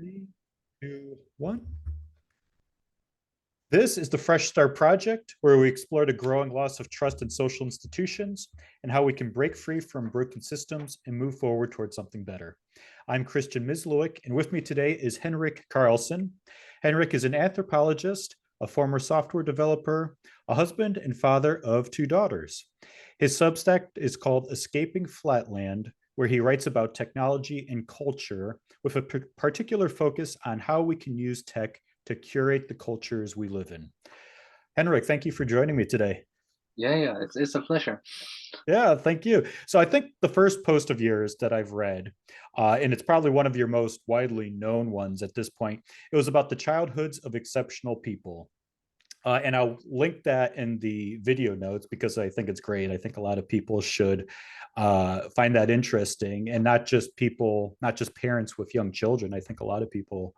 Three, two, one. This is the Fresh Start Project, where we explore the growing loss of trust in social institutions and how we can break free from broken systems and move forward towards something better. I'm Christian Misluik, and with me today is Henrik Karlsson. Henrik is an anthropologist, a former software developer, a husband, and father of two daughters. His Substack is called Escaping Flatland, where he writes about technology and culture with a particular focus on how we can use tech to curate the cultures we live in. Henrik, thank you for joining me today. Yeah, it's a pleasure. Yeah, thank you. So I think the first post of yours that I've read, and it's probably one of your most widely known ones at this point, it was about the childhoods of exceptional people. And I'll link that in the video notes because I think it's great. I think a lot of people should find that interesting, and not just people, not just parents with young children. I think a lot of people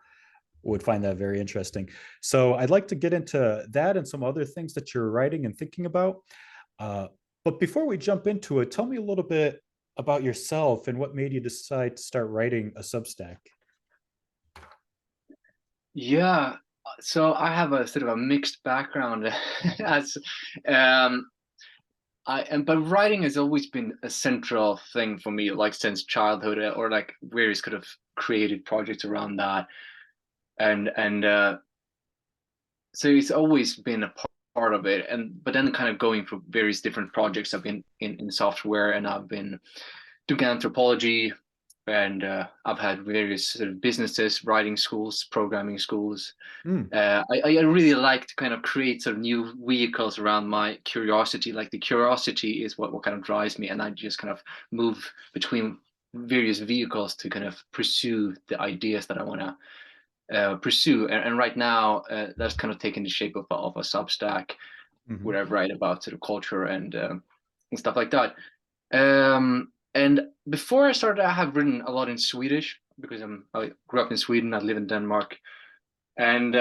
would find that very interesting. So I'd like to get into that and some other things that you're writing and thinking about. Uh, but before we jump into it, tell me a little bit about yourself and what made you decide to start writing a Substack. Yeah, so I have a sort of a mixed background as but writing has always been a central thing for me, like since childhood, or like various kind of creative projects around that, and so it's always been a part of it. And but then kind of going through various different projects. I've been in software, and I've been doing anthropology, and I've had various sort of businesses, writing schools, programming schools. Mm. I really like to kind of create sort of new vehicles around my curiosity. Like the curiosity is what kind of drives me, and I just kind of move between various vehicles to kind of pursue the ideas that I want to pursue. And right now, that's kind of taken the shape of a Substack, Mm-hmm. where I write about sort of culture and stuff like that. And before I started, I have written a lot in Swedish because I grew up in Sweden. I live in Denmark, and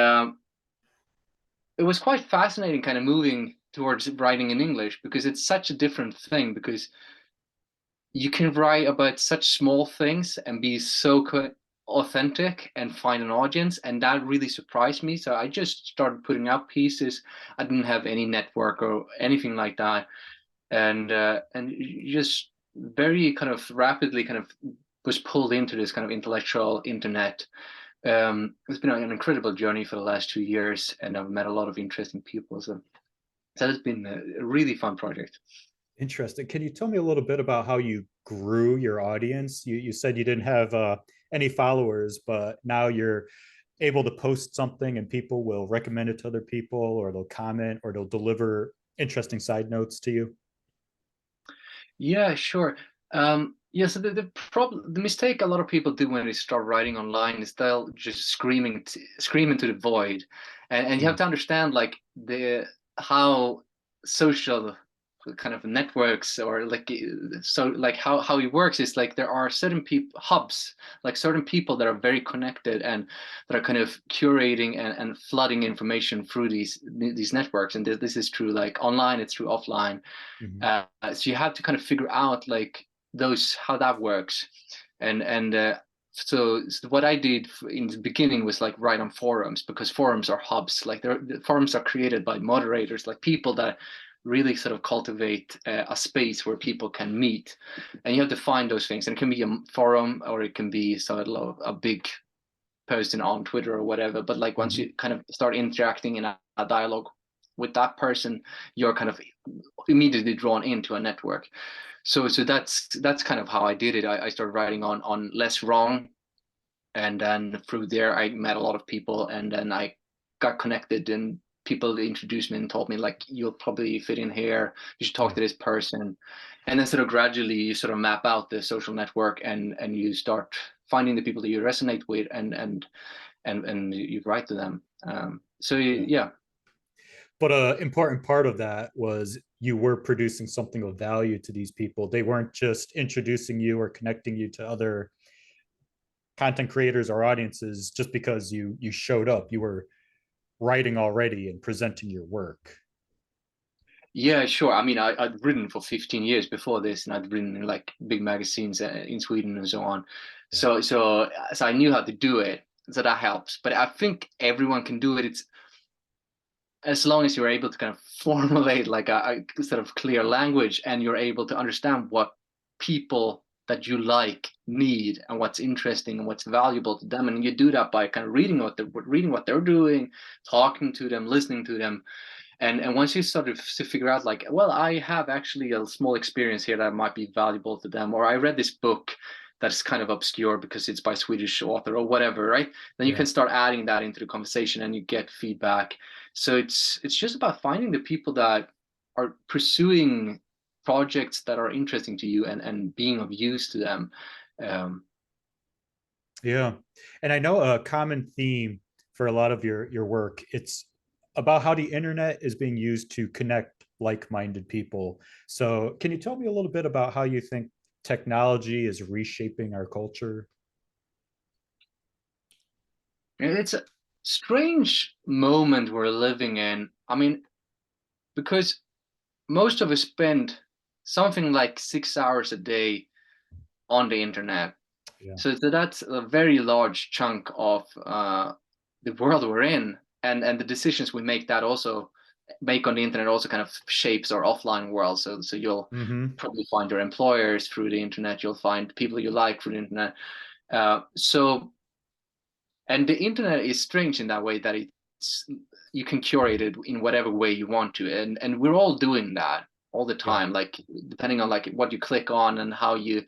it was quite fascinating, kind of moving towards writing in English, because it's such a different thing. Because you can write about such small things and be so authentic and find an audience, and that really surprised me. So I just started putting out pieces. I didn't have any network or anything like that, and just very kind of rapidly kind of was pulled into this kind of intellectual internet. It's been an incredible journey for the last 2 years, and I've met a lot of interesting people. So it's been a really fun project. Interesting. Can you tell me a little bit about how you grew your audience? You said you didn't have any followers, but now you're able to post something and people will recommend it to other people, or they'll comment, or they'll deliver interesting side notes to you. Yeah, sure. Yeah, so the mistake a lot of people do when they start writing online is they'll just scream into the void, and you have Mm. to understand like the how social kind of networks, or like, so like how it works is like there are certain people hubs, like certain people that are very connected and that are kind of curating and flooding information through these networks. And this is true like online, it's true offline. Mhm. So you have to kind of figure out like those how that works. And so what I did in the beginning was like write on forums, because forums are hubs. Like the forums are created by moderators, like people that really sort of cultivate a space where people can meet. And you have to find those things, and it can be a forum, or it can be sort of a big posting on Twitter or whatever. But like once Mhm. you kind of start interacting in a dialogue with that person, you're kind of immediately drawn into a network. So that's kind of how I did it. I started writing on Less Wrong, and then through there I met a lot of people, and then I got connected, and people introduced me and told me like, you'll probably fit in here, you should talk Yeah. to this person. And then sort of gradually you sort of map out the social network, and you start finding the people that you resonate with, and you write to them. So Yeah. yeah. But an important part of that was you were producing something of value to these people. They weren't just introducing you or connecting you to other content creators or audiences just because you showed up. You were writing already and presenting your work. Yeah, sure. I mean, I'd written for 15 years before this, and I'd written in like big magazines in Sweden and so on. Yeah. So I knew how to do it. so that helps. But I think everyone can do it. It's as long as you're able to kind of formulate like a sort of clear language, and you're able to understand what people that you like need and what's interesting and what's valuable to them. And you do that by kind of reading what they're doing, talking to them, listening to them. And once you sort of to figure out like, well, I have actually a small experience here that might be valuable to them, or I read this book that's kind of obscure because it's by a Swedish author or whatever, right? Then you Yeah. can start adding that into the conversation and you get feedback. So it's just about finding the people that are pursuing projects that are interesting to you and being of use to them. Um, Yeah. And I know a common theme for a lot of your work, it's about how the internet is being used to connect like-minded people. So can you tell me a little bit about how you think technology is reshaping our culture? and it's a strange moment we're living in. I mean, because most of us spend something like 6 hours a day on the internet. Yeah. So that's a very large chunk of the world we're in, and the decisions we make that also make on the internet also kind of shapes our offline world. So you'll Mm-hmm. probably find your employers through the internet. You'll find people you like through the internet. So and the internet is strange in that way that it's you can curate it in whatever way you want to, and we're all doing that all the Yeah. time, like depending on like what you click on and how you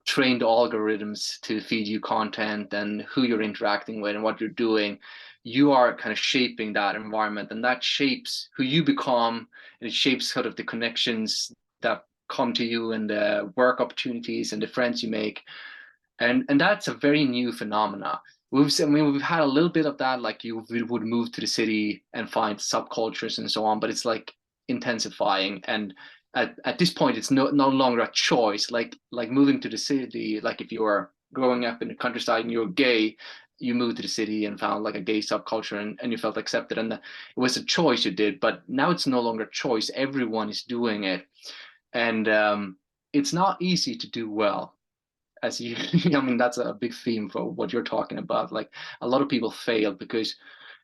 train the algorithms to feed you content and who you're interacting with and what you're doing. You are kind of shaping that environment, and that shapes who you become, and it shapes sort of the connections that come to you and the work opportunities and the friends you make. And that's a very new phenomena. We've had a little bit of that, like you would move to the city and find subcultures and so on, but it's like intensifying. And at this point, it's no longer a choice. Like moving to the city, like if you were growing up in the countryside and you're gay, you moved to the city and found like a gay subculture, and you felt accepted, and it was a choice you did. But now it's no longer a choice. Everyone is doing it, and it's not easy to do well, as you I mean, that's a big theme for what you're talking about. Like a lot of people fail because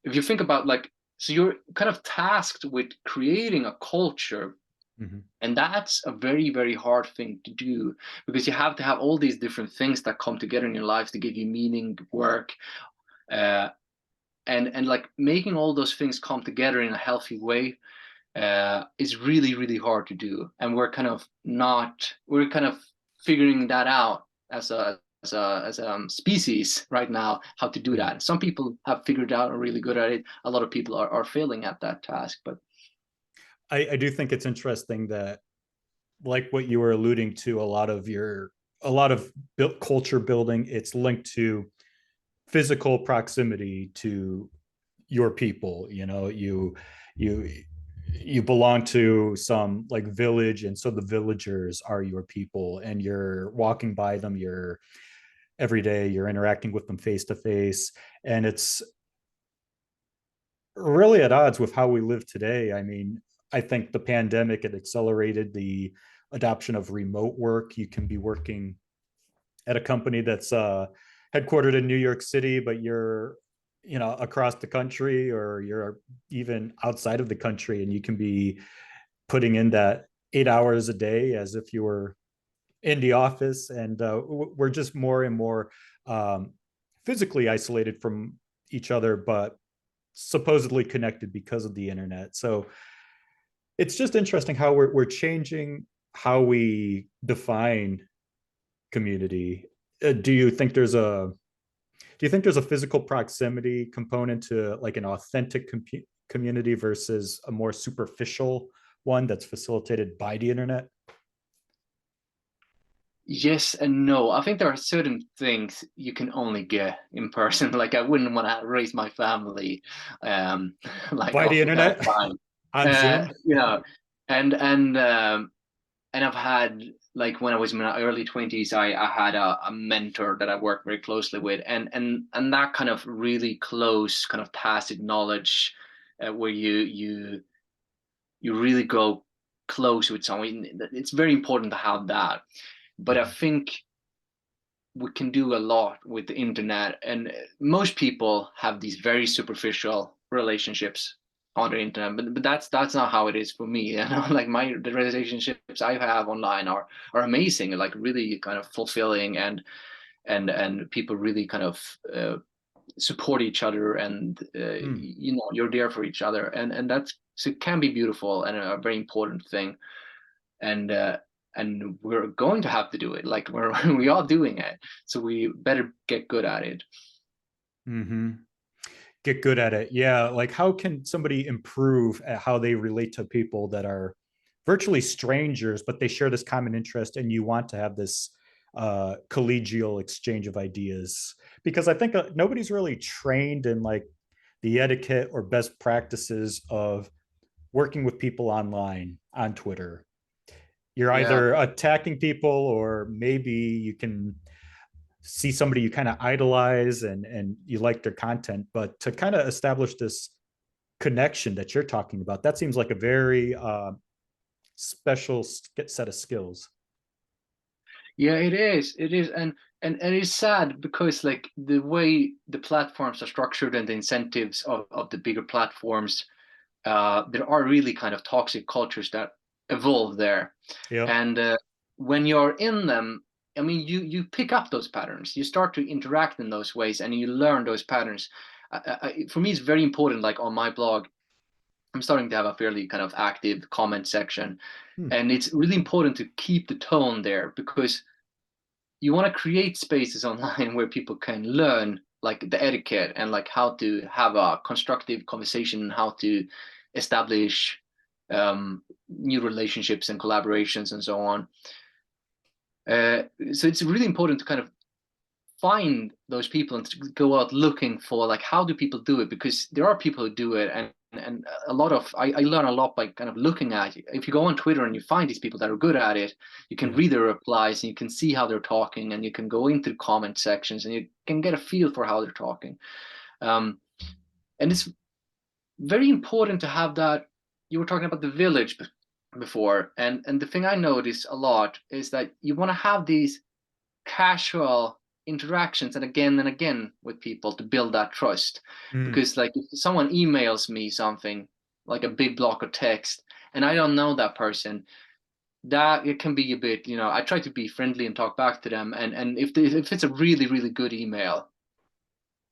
if you think about like, so you're kind of tasked with creating a culture, Mm-hmm. and that's a very, very hard thing to do because you have to have all these different things that come together in your lives to give you meaning, work, uh, and like making all those things come together in a healthy way is really, really hard to do. And we're kind of figuring that out as a species right now, how to do Yeah. that. Some people have figured out, are really good at it. A lot of people are failing at that task. But I do think it's interesting that, like what you were alluding to, a lot of culture building, it's linked to physical proximity to your people. You know, you you belong to some like village, and so the villagers are your people, and you're walking by them, you're every day, you're interacting with them face to face, and it's really at odds with how we live today. I mean, I think the pandemic, it accelerated the adoption of remote work. You can be working at a company that's headquartered in New York City, but you're, you know, across the country, or you're even outside of the country, and you can be putting in that 8 hours a day as if you were in the office. And we're just more and more um, physically isolated from each other, but supposedly connected because of the internet. So it's just interesting how we're changing how we define community. Do you think there's a physical proximity component to like an authentic community versus a more superficial one that's facilitated by the internet? yes and no. I think there are certain things you can only get in person. Like I wouldn't want to raise my family like By the off internet? FaceTime. On Zoom? You know, and and I've had like when I was in my early 20s, I had a mentor that I worked very closely with, and that kind of really close kind of tacit knowledge where you really go close with someone. It's very important to have that. But I Mhm. think we can do a lot with the internet, and most people have these very superficial relationships on the internet, but that's not how it is for me. You know, like the relationships I have online are amazing, like really kind of fulfilling, and people really kind of support each other, and Hmm. you know, you're there for each other, and that's, so it can be beautiful and a very important thing. And and we're going to have to do it, like we are doing it, so we better get good at it. Mm-hmm. Get good at it. Yeah. Like, how can somebody improve at how they relate to people that are virtually strangers, but they share this common interest, and you want to have this collegial exchange of ideas? Because I think nobody's really trained in like the etiquette or best practices of working with people online on Twitter. You're Yeah, either attacking people, or maybe you can see somebody you kind of idolize and you like their content, but to kind of establish this connection that you're talking about, that seems like a very special set of skills. yeah, it is, and it's sad because like the way the platforms are structured and the incentives of the bigger platforms, there are really kind of toxic cultures that evolve there. Yep. And when you're in them, I mean, you pick up those patterns, you start to interact in those ways, and you learn those patterns. For me, it's very important, like on my blog, I'm starting to have a fairly kind of active comment section, Hmm. and it's really important to keep the tone there, because you want to create spaces online where people can learn like the etiquette and like how to have a constructive conversation, how to establish new relationships and collaborations and so on. So it's really important to kind of find those people and to go out looking for like how do people do it, because there are people who do it, and a lot of I learn a lot by kind of looking at it. If you go on Twitter and you find these people that are good at it, you can Yeah. read their replies and you can see how they're talking, and you can go into the comment sections and you can get a feel for how they're talking. um, and it's very important to have that. You were talking about the village before, and the thing I notice a lot is that you want to have these casual interactions and again with people to build that trust. Mm. Because like if someone emails me something like a big block of text and I don't know that person, that it can be a bit, you know, I try to be friendly and talk back to them, and if it's a really good email,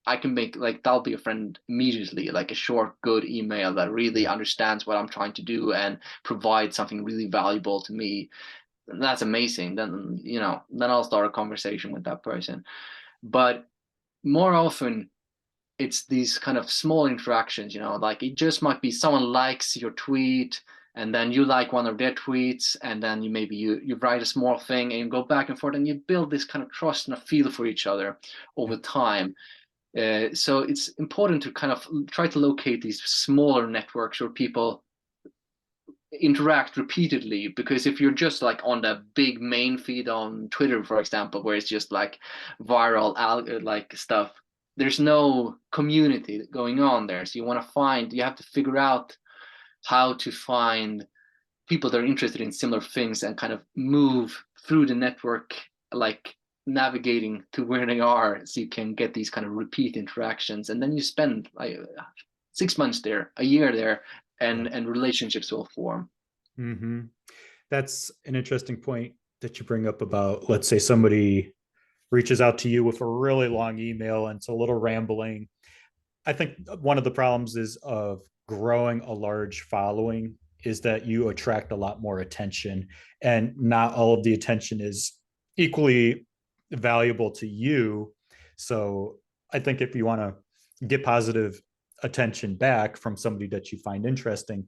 I can make like that'll be a friend immediately, like a short good email that really Yeah. understands what I'm trying to do and provides something really valuable to me. That's amazing. Then, you know, then I'll start a conversation with that person. But more often it's these kind of small interactions, you know, like it just might be someone likes your tweet and then you like one of their tweets, and then you write a small thing and you go back and forth and you build this kind of trust and a feel for each other over Yeah. time. So it's important to kind of try to locate these smaller networks where people interact repeatedly, because if you're just like on the big main feed on Twitter, for example, where it's just like viral like stuff, there's no community going on there. So you have to figure out how to find people that are interested in similar things and kind of move through the network, like navigating to where they are, so you can get these kind of repeat interactions, and then you spend like 6 months there, a year there, Yeah. and relationships will form. Mm-hmm. That's an interesting point that you bring up about, let's say somebody reaches out to you with a really long email and it's a little rambling. I think one of the problems is of growing a large following is that you attract a lot more attention, and not all of the attention is equally valuable to you. So I think if you want to get positive attention back from somebody that you find interesting,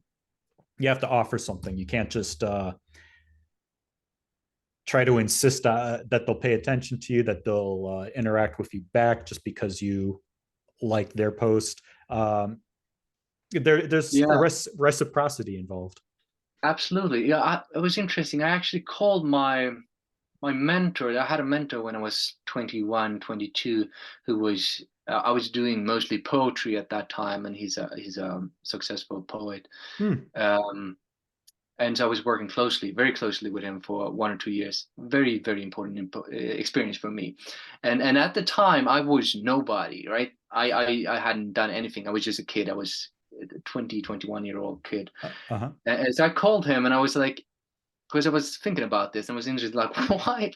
you have to offer something. You can't just try to insist that they'll pay attention to you, that they'll interact with you back just because you like their post. There's a Yeah, reciprocity involved. absolutely. Yeah, it was interesting. I actually called my mentor. I had a mentor when I was 21, 22, who was I was doing mostly poetry at that time, and he's a successful poet. Hmm. Um, And so I was working very closely with him for 1 or 2 years. Very, very important experience for me. And at the time, I was nobody, right? I hadn't done anything. I was just a kid. I was a 20, 21-year-old kid. Uh-huh. And so I called him and I was like, because I was thinking about this and was interested, like,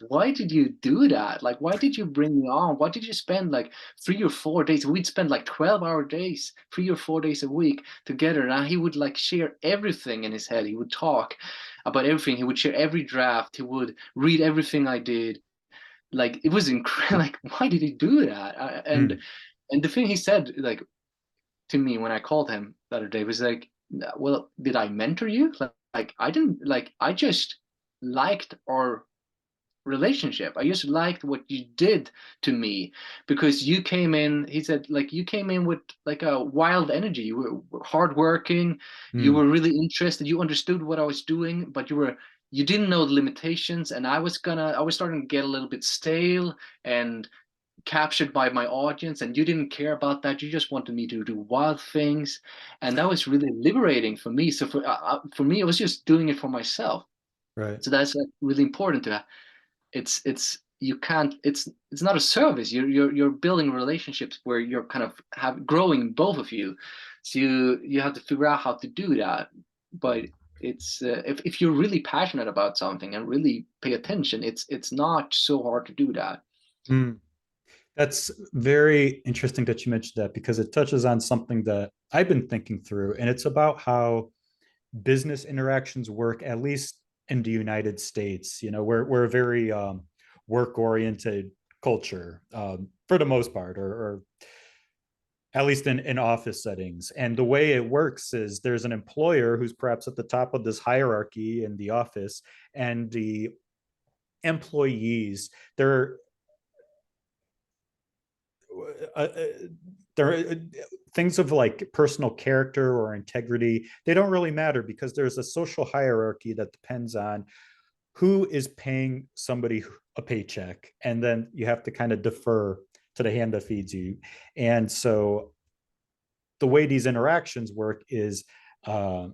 why did you do that? Like, why did you bring me on? Why did you spend like 3 or 4 days? We'd spend like 12-hour days, 3 or 4 days a week together. And he would like share everything in his head. He would talk about everything. He would share every draft. He would read everything I did. Like, it was incredible. Like, why did he do that? Mm. And the thing he said, like, to me when I called him the other day was like, well, did I mentor you? Like I didn't, like, I just liked our relationship. I just liked what you did to me because you came in, he said, like, you came in with like a wild energy. You were hardworking, you Mm. were really interested, you understood what I was doing, but you didn't know the limitations, and I was starting to get a little bit stale and captured by my audience, and you didn't care about that. You just wanted me to do wild things, and that was really liberating for me. So for me, it was just doing it for myself. Right. So that's like really important to. It's you can't. It's not a service. You're building relationships where you're kind of have growing both of you. So you have to figure out how to do that. But it's if you're really passionate about something and really pay attention, it's not so hard to do that. Mm. That's very interesting that you mentioned that because it touches on something that I've been thinking through, and it's about how business interactions work, at least in the United States. You know, we're a very work-oriented culture for the most part, or at least in office settings. And the way it works is there's an employer who's perhaps at the top of this hierarchy in the office, and the employees, they're uh, uh, there are things of like personal character or integrity, they don't really matter because there's a social hierarchy that depends on who is paying somebody a paycheck, and then you have to kind of defer to the hand that feeds you. And so the way these interactions work is uh,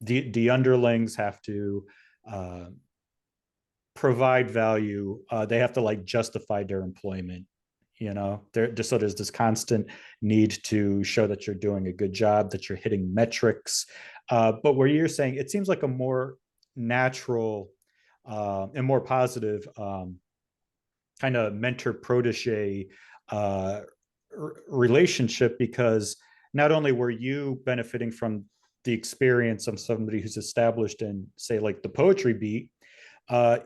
the underlings have to uh, provide value. They have to like justify their employment. You know, there just so there's this constant need to show that you're doing a good job, that you're hitting metrics. But where you're saying it seems like a more natural and more positive kind of mentor protege uh, relationship, because not only were you benefiting from the experience of somebody who's established in, say, like the poetry beat, uh,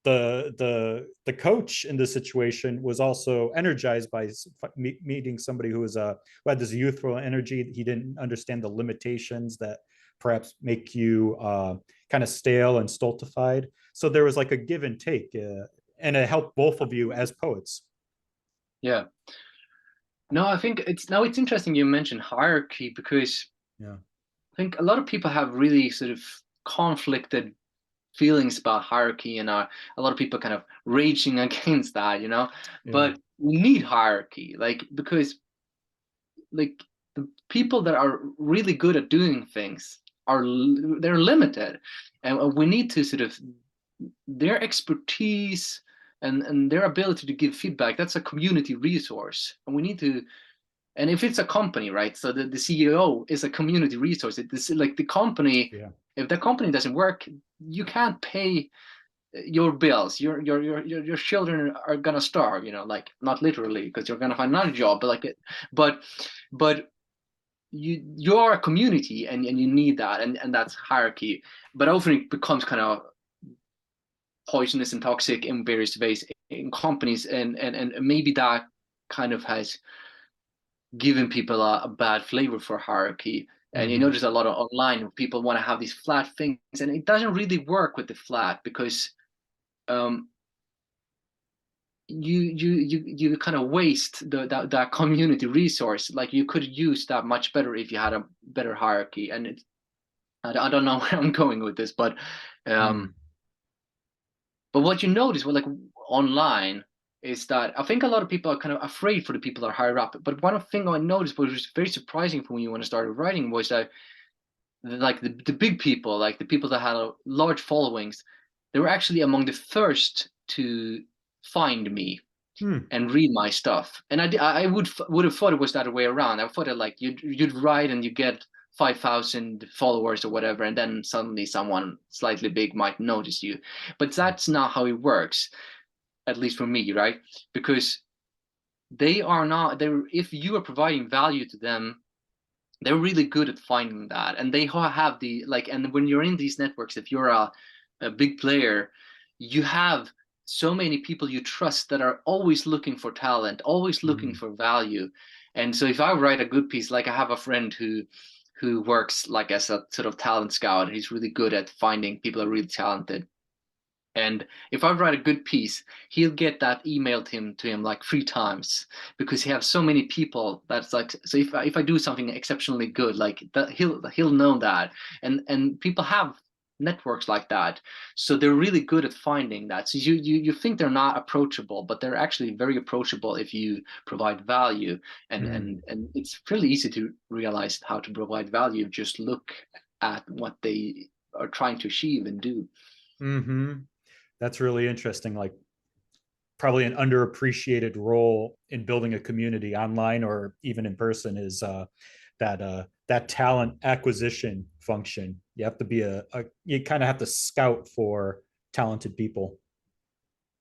the coach in this situation was also energized by meeting somebody who was who had this youthful energy. He didn't understand the limitations that perhaps make you kind of stale and stultified. So there was like a give and take, and it helped both of you as poets. Yeah. No, I think it's interesting you mentioned hierarchy because Yeah. I think a lot of people have really sort of conflicted feelings about hierarchy, and a lot of people kind of raging against that, you know. Yeah. But we need hierarchy, like, because like the people that are really good at doing things they're limited, and we need to sort of their expertise and their ability to give feedback. That's a community resource, and we need to. And if it's a company, right? So the CEO is a community resource. It's like the company. Yeah. If the company doesn't work, you can't pay your bills. Your children are gonna starve. You know, like, not literally because you're gonna find another job, but like it. But you are a community, and you need that, and that's hierarchy. But often it becomes kind of poisonous and toxic in various ways in companies, and maybe that kind of has given people a bad flavor for hierarchy. And you Mm-hmm. notice a lot of online people want to have these flat things, and it doesn't really work with the flat because um, you kind of waste that community resource. Like, you could use that much better if you had a better hierarchy. And I don't know where I'm going with this, Mm. um, but what you notice, well, like online, is that I think a lot of people are kind of afraid for the people that are higher up. But one thing I noticed, which was very surprising for me when I started writing, was that like the big people, like the people that had large followings, they were actually among the first to find me Hmm. and read my stuff. And I would have thought it was the other way around. I thought it like you'd write and you get 5,000 followers or whatever, and then suddenly someone slightly big might notice you. But that's not how it works, at least for me, right? Because they are not, they're, if you are providing value to them, they're really good at finding that, and they have the like, and when you're in these networks, if you're a big player, you have so many people you trust that are always looking for talent, always looking Hmm. for value. And so if I write a good piece, like I have a friend who works like as a sort of talent scout, he's really good at finding people who are really talented. And if I write a good piece, he'll get that emailed to him like 3 times, because he has so many people that's like, so if I do something exceptionally good, like that, he'll know that. And people have networks like that. So they're really good at finding that. So you think they're not approachable, but they're actually very approachable if you provide value. And Hmm. and it's fairly easy to realize how to provide value. Just look at what they are trying to achieve and do. Hmm. That's really interesting. Like probably an underappreciated role in building a community online or even in person is that talent acquisition function. You have to be you kind of have to scout for talented people.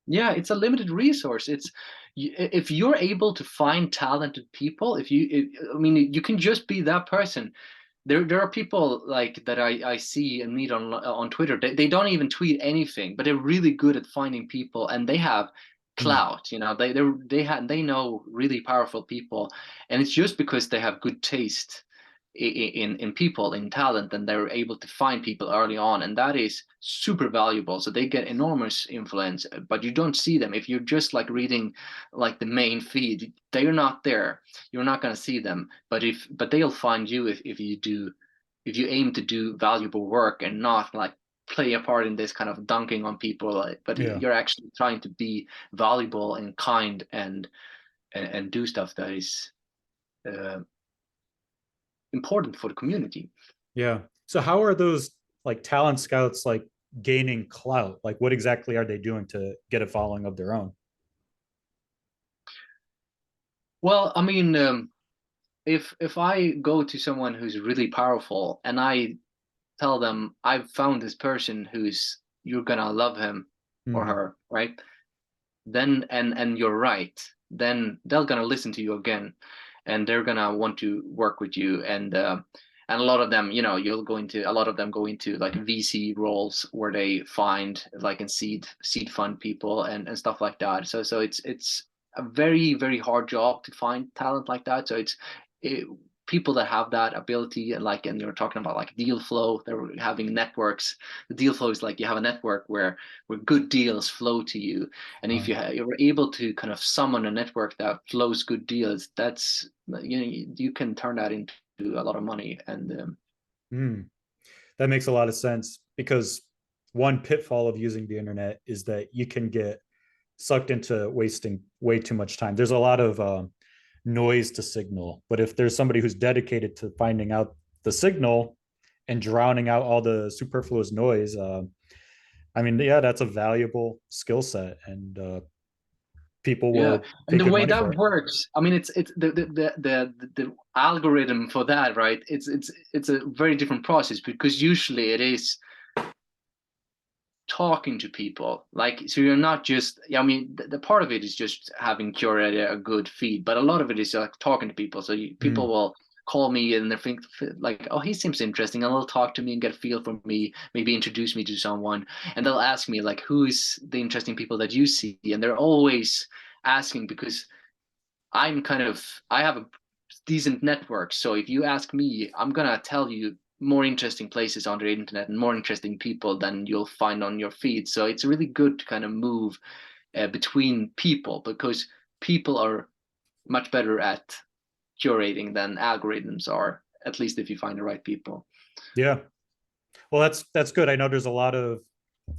Yeah, it's a limited resource. It's if you're able to find talented people, I mean, you can just be that person. There are people like that I see and meet on Twitter. They don't even tweet anything, but they're really good at finding people, and they have Hmm. clout. You know, they know really powerful people, and it's just because they have good taste in people, in talent, and they're able to find people early on, and that is super valuable. So they get enormous influence, but you don't see them if you're just like reading like the main feed. They're not there. You're not going to see them, but they'll find you if you do, if you aim to do valuable work and not like play a part in this kind of dunking on people, but Yeah. you're actually trying to be valuable and kind and do stuff that is uh, important for the community. Yeah. So how are those like talent scouts like gaining clout? Like what exactly are they doing to get a following of their own? Well, I mean, if I go to someone who's really powerful and I tell them I've found this person who's, you're gonna love him or Hmm. her, right? Then and you're right, then they're gonna listen to you again, and they're gonna want to work with you. And a lot of them, you know, you'll go into, a lot of them go into like VC roles where they find like in seed fund people and stuff like that. So it's a very hard job to find talent like that. So it, people that have that ability, and like, and you're talking about like deal flow, they're having networks. The deal flow is like you have a network where good deals flow to you, and if you're able to kind of summon a network that flows good deals, that's, you know, you can turn that into a lot of money. And Mm. That makes a lot of sense because one pitfall of using the internet is that you can get sucked into wasting way too much time. There's a lot of noise to signal, but if there's somebody who's dedicated to finding out the signal and drowning out all the superfluous noise, I mean, yeah, that's a valuable skill set, and people yeah, will and pay the good way money for that it. works, I mean, it's the algorithm for that, right? It's a very different process, because usually it is talking to people, like, so you're not just, I mean, the part of it is just having curated a good feed, but a lot of it is like talking to people. So people Mm. will call me and they think like, oh, he seems interesting, and they'll talk to me and get a feel for me, maybe introduce me to someone, and they'll ask me like, who's the interesting people that you see? And they're always asking, because I have a decent network. So if you ask me, I'm gonna tell you more interesting places on the internet and more interesting people than you'll find on your feed. So it's really good to kind of move between people, because people are much better at curating than algorithms are, at least if you find the right people. Yeah. Well, that's good. I know there's a lot of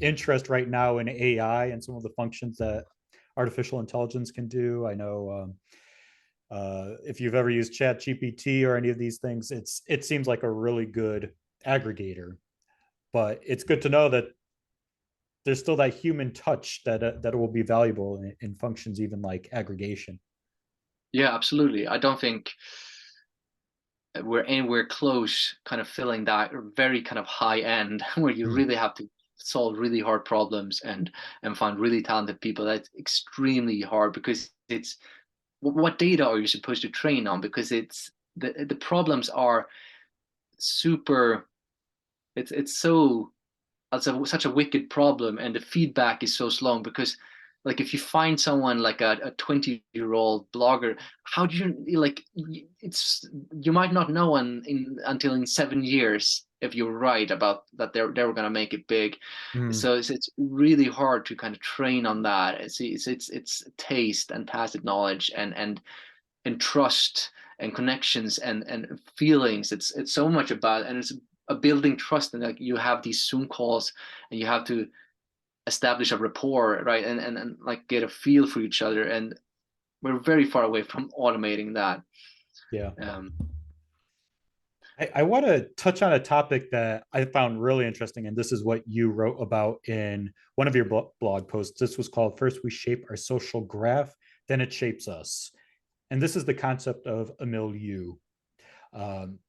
interest right now in AI and some of the functions that artificial intelligence can do. I know if you've ever used Chat GPT or any of these things, it seems like a really good aggregator, but it's good to know that there's still that human touch that will be valuable in functions even like aggregation. Yeah, absolutely. I don't think we're anywhere close kind of filling that very kind of high end where you Mm. really have to solve really hard problems and find really talented people. That's extremely hard because it's what data are you supposed to train on? Because it's the problems are super, it's so, that's such a wicked problem, and the feedback is so slow because like if you find someone like a 20-year-old blogger, how do you like, it's, you might not know until in 7 years if you're right about that they were going to make it big. Mm. So it's really hard to kind of train on that. It's taste and tacit knowledge and trust and connections and feelings. It's so much about, and it's a building trust, and like you have these Zoom calls and you have to establish a rapport, right? And like get a feel for each other. And we're very far away from automating that. Yeah. Um, I want to touch on a topic that I found really interesting, and this is what you wrote about in one of your blog posts. This was called First We Shape Our Social Graph, Then It Shapes Us. And this is the concept of a milieu. Um,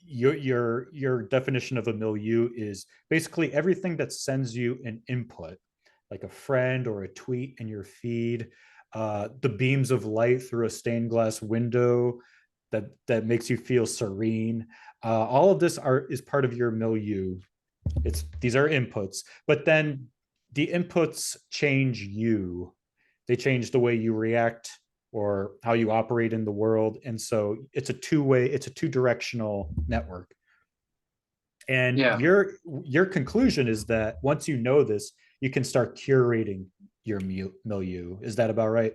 your definition of a milieu is basically everything that sends you an input, like a friend or a tweet in your feed, the beams of light through a stained glass window that makes you feel serene. All of this is part of your milieu. It's these are inputs, but then the inputs change you. They change the way you react or how you operate in the world, and so it's a it's a two-directional network. And yeah, your conclusion is that once you know this, you can start curating your milieu. Is that about right?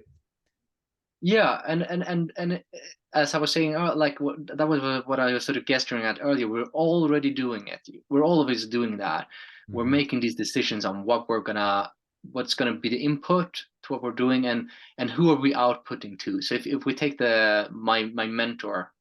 yeah, and as I was saying, like that was what I was sort of gesturing at earlier. We're already doing it. We're always doing that. We're Mm-hmm. making these decisions on what's gonna be the input to what we're doing, and who are we outputting to. So if we take my mentor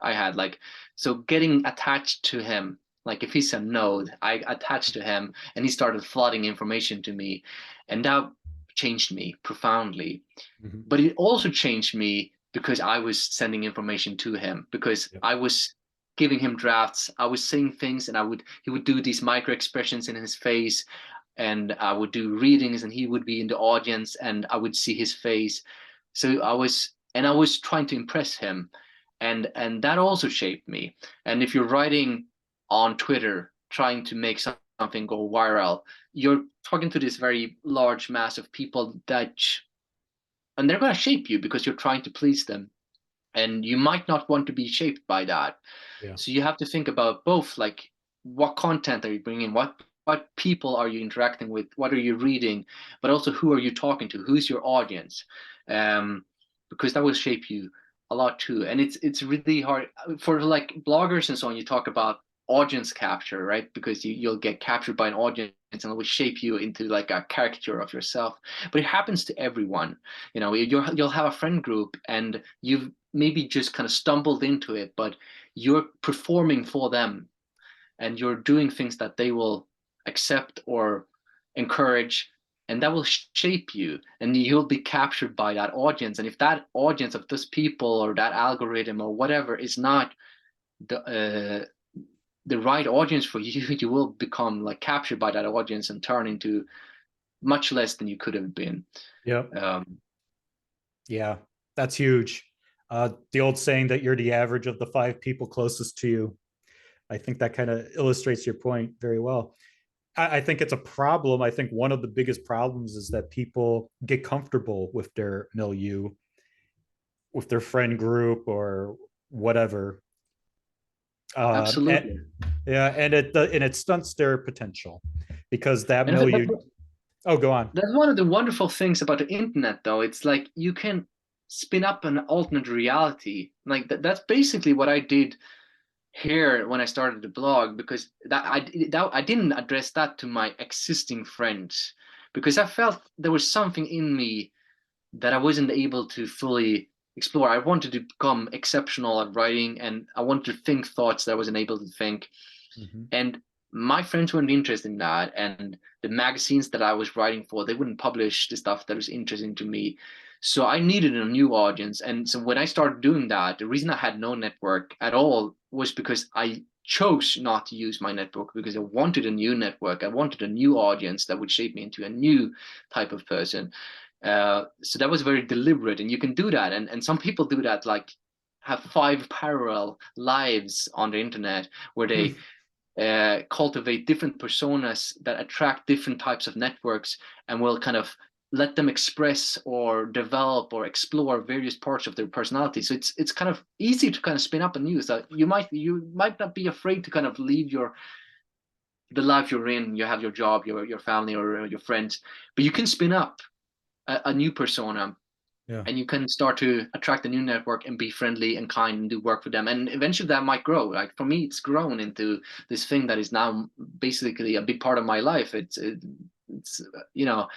I had, like, so getting attached to him, like if he's a node, I attached to him and he started flooding information to me, and that changed me profoundly. Mm-hmm. But it also changed me because I was sending information to him, because Yep. I was giving him drafts. I was saying things, and he would do these micro expressions in his face, and I would do readings, and he would be in the audience, and I would see his face. So I was trying to impress him, and that also shaped me. And if you're writing on Twitter, trying to make something go viral, you're talking to this very large mass of people that and they're going to shape you because you're trying to please them, and you might not want to be shaped by that. Yeah. So you have to think about both, like what content are you bringing, what people are you interacting with, what are you reading, but also who are you talking to, who's your audience, um, because that will shape you a lot too. And it's really hard for like bloggers and so on. You talk about audience capture, right? Because you'll get captured by an audience and it will shape you into like a caricature of yourself. But it happens to everyone. You know, you'll have a friend group and you've maybe just kind of stumbled into it, but you're performing for them and you're doing things that they will accept or encourage, and that will shape you, and you'll be captured by that audience. And if that audience of those people or that algorithm or whatever is not the the right audience for you, you will become like captured by that audience and turn into much less than you could have been. Yep. um, Yeah, that's huge. The old saying that you're the average of the five people closest to you. I think that kind of illustrates your point very well. I think it's a problem. I think one of the biggest problems is that people get comfortable with their milieu, with their friend group or whatever. And Absolutely. yeah, and it stunts their potential because that And milieu. Oh, go on. that's one of the wonderful things about the internet, though. It's like you can spin up an alternate reality. Like that's basically what I did here when I started the blog, because I didn't address that to my existing friends because I felt there was something in me that I wasn't able to fully explore. I wanted to become exceptional at writing, and I wanted to think thoughts that I wasn't able to think. Mhm. And my friends weren't interested in that. And the magazines that I was writing for, they wouldn't publish the stuff that was interesting to me. So I needed a new audience. And so when I started doing that, the reason I had no network at all was because I chose not to use my network, because I wanted a new network. I wanted a new audience that would shape me into a new type of person. So that was very deliberate, and you can do that. And some people do that, like have 5 parallel lives on the internet where they cultivate different personas that attract different types of networks, and will kind of let them express or develop or explore various parts of their personality. So it's kind of easy to kind of spin up and use that. You might not be afraid to kind of leave the life you're in. You have your job, your family, or your friends, but you can spin up a new persona, Yeah. and you can start to attract a new network and be friendly and kind and do work for them, and eventually that might grow. Like for me, it's grown into this thing that is now basically a big part of my life. It's you know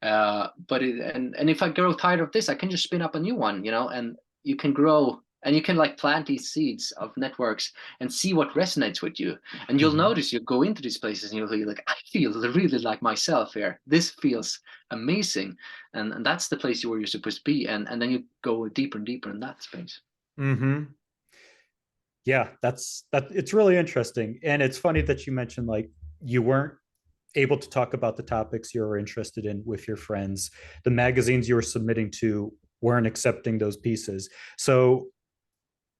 but and if I grow tired of this, I can just spin up a new one, and you can grow, and you can like plant these seeds of networks and see what resonates with you. And you'll Mhm. notice, you go into these places and you'll be like, I feel really like myself here. This feels amazing. And that's the place where you're supposed to be. And then you go deeper and deeper in that space. Mhm. Yeah, that it's really interesting. And it's funny that you mentioned like you weren't able to talk about the topics you were interested in with your friends. The magazines you were submitting to weren't accepting those pieces. So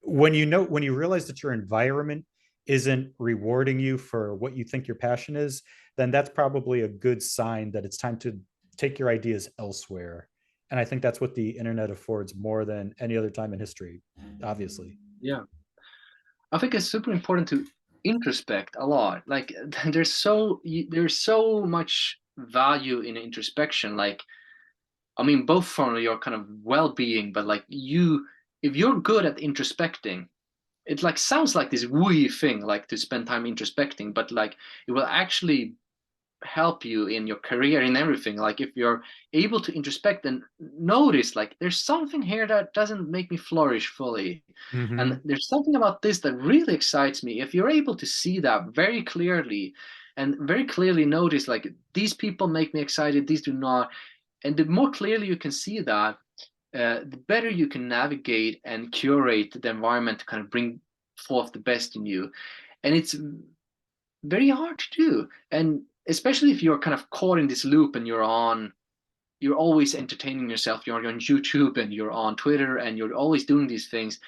when you realize that your environment isn't rewarding you for what you think your passion is, then that's probably a good sign that it's time to take your ideas elsewhere. And I think that's what the internet affords more than any other time in history, obviously. Yeah. I think it's super important to introspect a lot. Like there's so much value in introspection. Like, I mean, both for your kind of well-being, but like if you're good at introspecting, it like sounds like this woo thing, like to spend time introspecting, but like it will actually help you in your career, in everything. Like if you're able to introspect and notice, like there's something here that doesn't make me flourish fully, and Mm-hmm. there's something about this that really excites me. If you're able to see that very clearly, and very clearly notice, like these people make me excited, these do not, and the more clearly you can see that, the better you can navigate and curate the environment to kind of bring forth the best in you. And it's very hard to do. And especially if you're kind of caught in this loop and you're always entertaining yourself, you're on YouTube and you're on Twitter and you're always doing these things.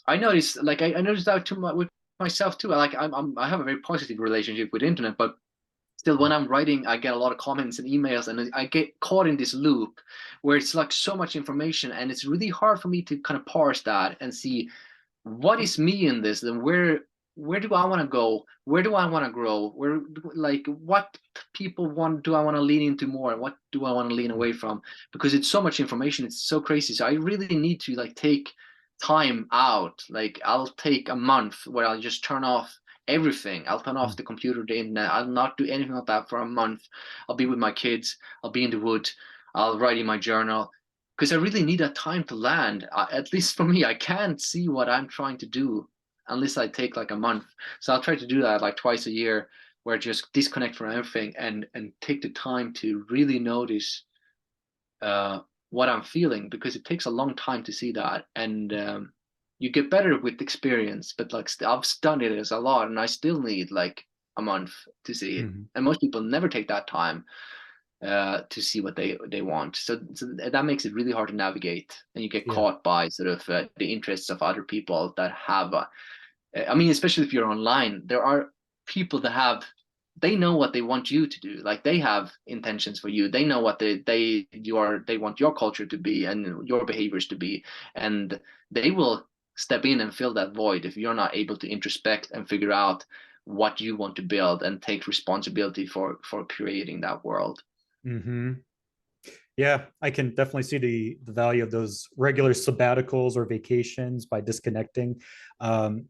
I noticed, like I noticed that too much with myself too. Like I have a very positive relationship with the internet, but still when I'm writing, I get a lot of comments and emails, and I get caught in this loop where it's like so much information, and it's really hard for me to kind of parse that and see what is me in this, and where do I want to go, where do I want to grow, where, like what people want do I want to lean into more, and what do I want to lean away from, because it's so much information, it's so crazy. So I really need to like take time out. Like I'll take a month where I'll just turn off everything. I'll turn off the computer, the internet. I'll not do anything like that for a month. I'll be with my kids, I'll be in the wood, I'll write in my journal, because I really need that time to land. At least for me, I can't see what I'm trying to do unless I take like a month. So I'll try to do that like twice a year, where I just disconnect from everything and take the time to really notice uh, what I'm feeling, because it takes a long time to see that. And you get better with experience, but like I've studied it a lot, and I still need like a month to see it. Mm-hmm. And most people never take that time to see what they want. So that makes it really hard to navigate, and you get Yeah. caught by sort of the interests of other people that have. I mean, especially if you're online, there are people that have. They know what they want you to do. Like they have intentions for you. They know what they want your culture to be and your behaviors to be, and they will step in and fill that void if you're not able to introspect and figure out what you want to build and take responsibility for creating that world. Mm-hmm. Yeah, I can definitely see the value of those regular sabbaticals or vacations by disconnecting. Um,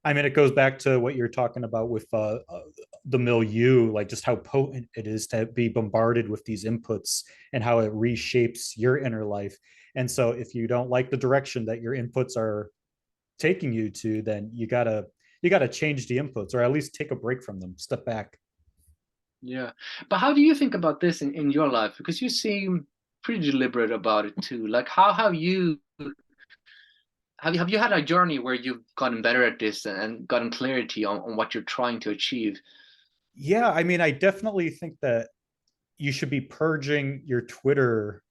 I mean, it goes back to what you're talking about with the milieu, like just how potent it is to be bombarded with these inputs and how it reshapes your inner life. And so, if you don't like the direction that your inputs are taking you to, then you got to change the inputs, or at least take a break from them, step back. Yeah. But how do you think about this in your life? Because you seem pretty deliberate about it too. Like how have you have you had a journey where you've gotten better at this and gotten clarity on what you're trying to achieve? Yeah, I mean, I definitely think that you should be purging your Twitter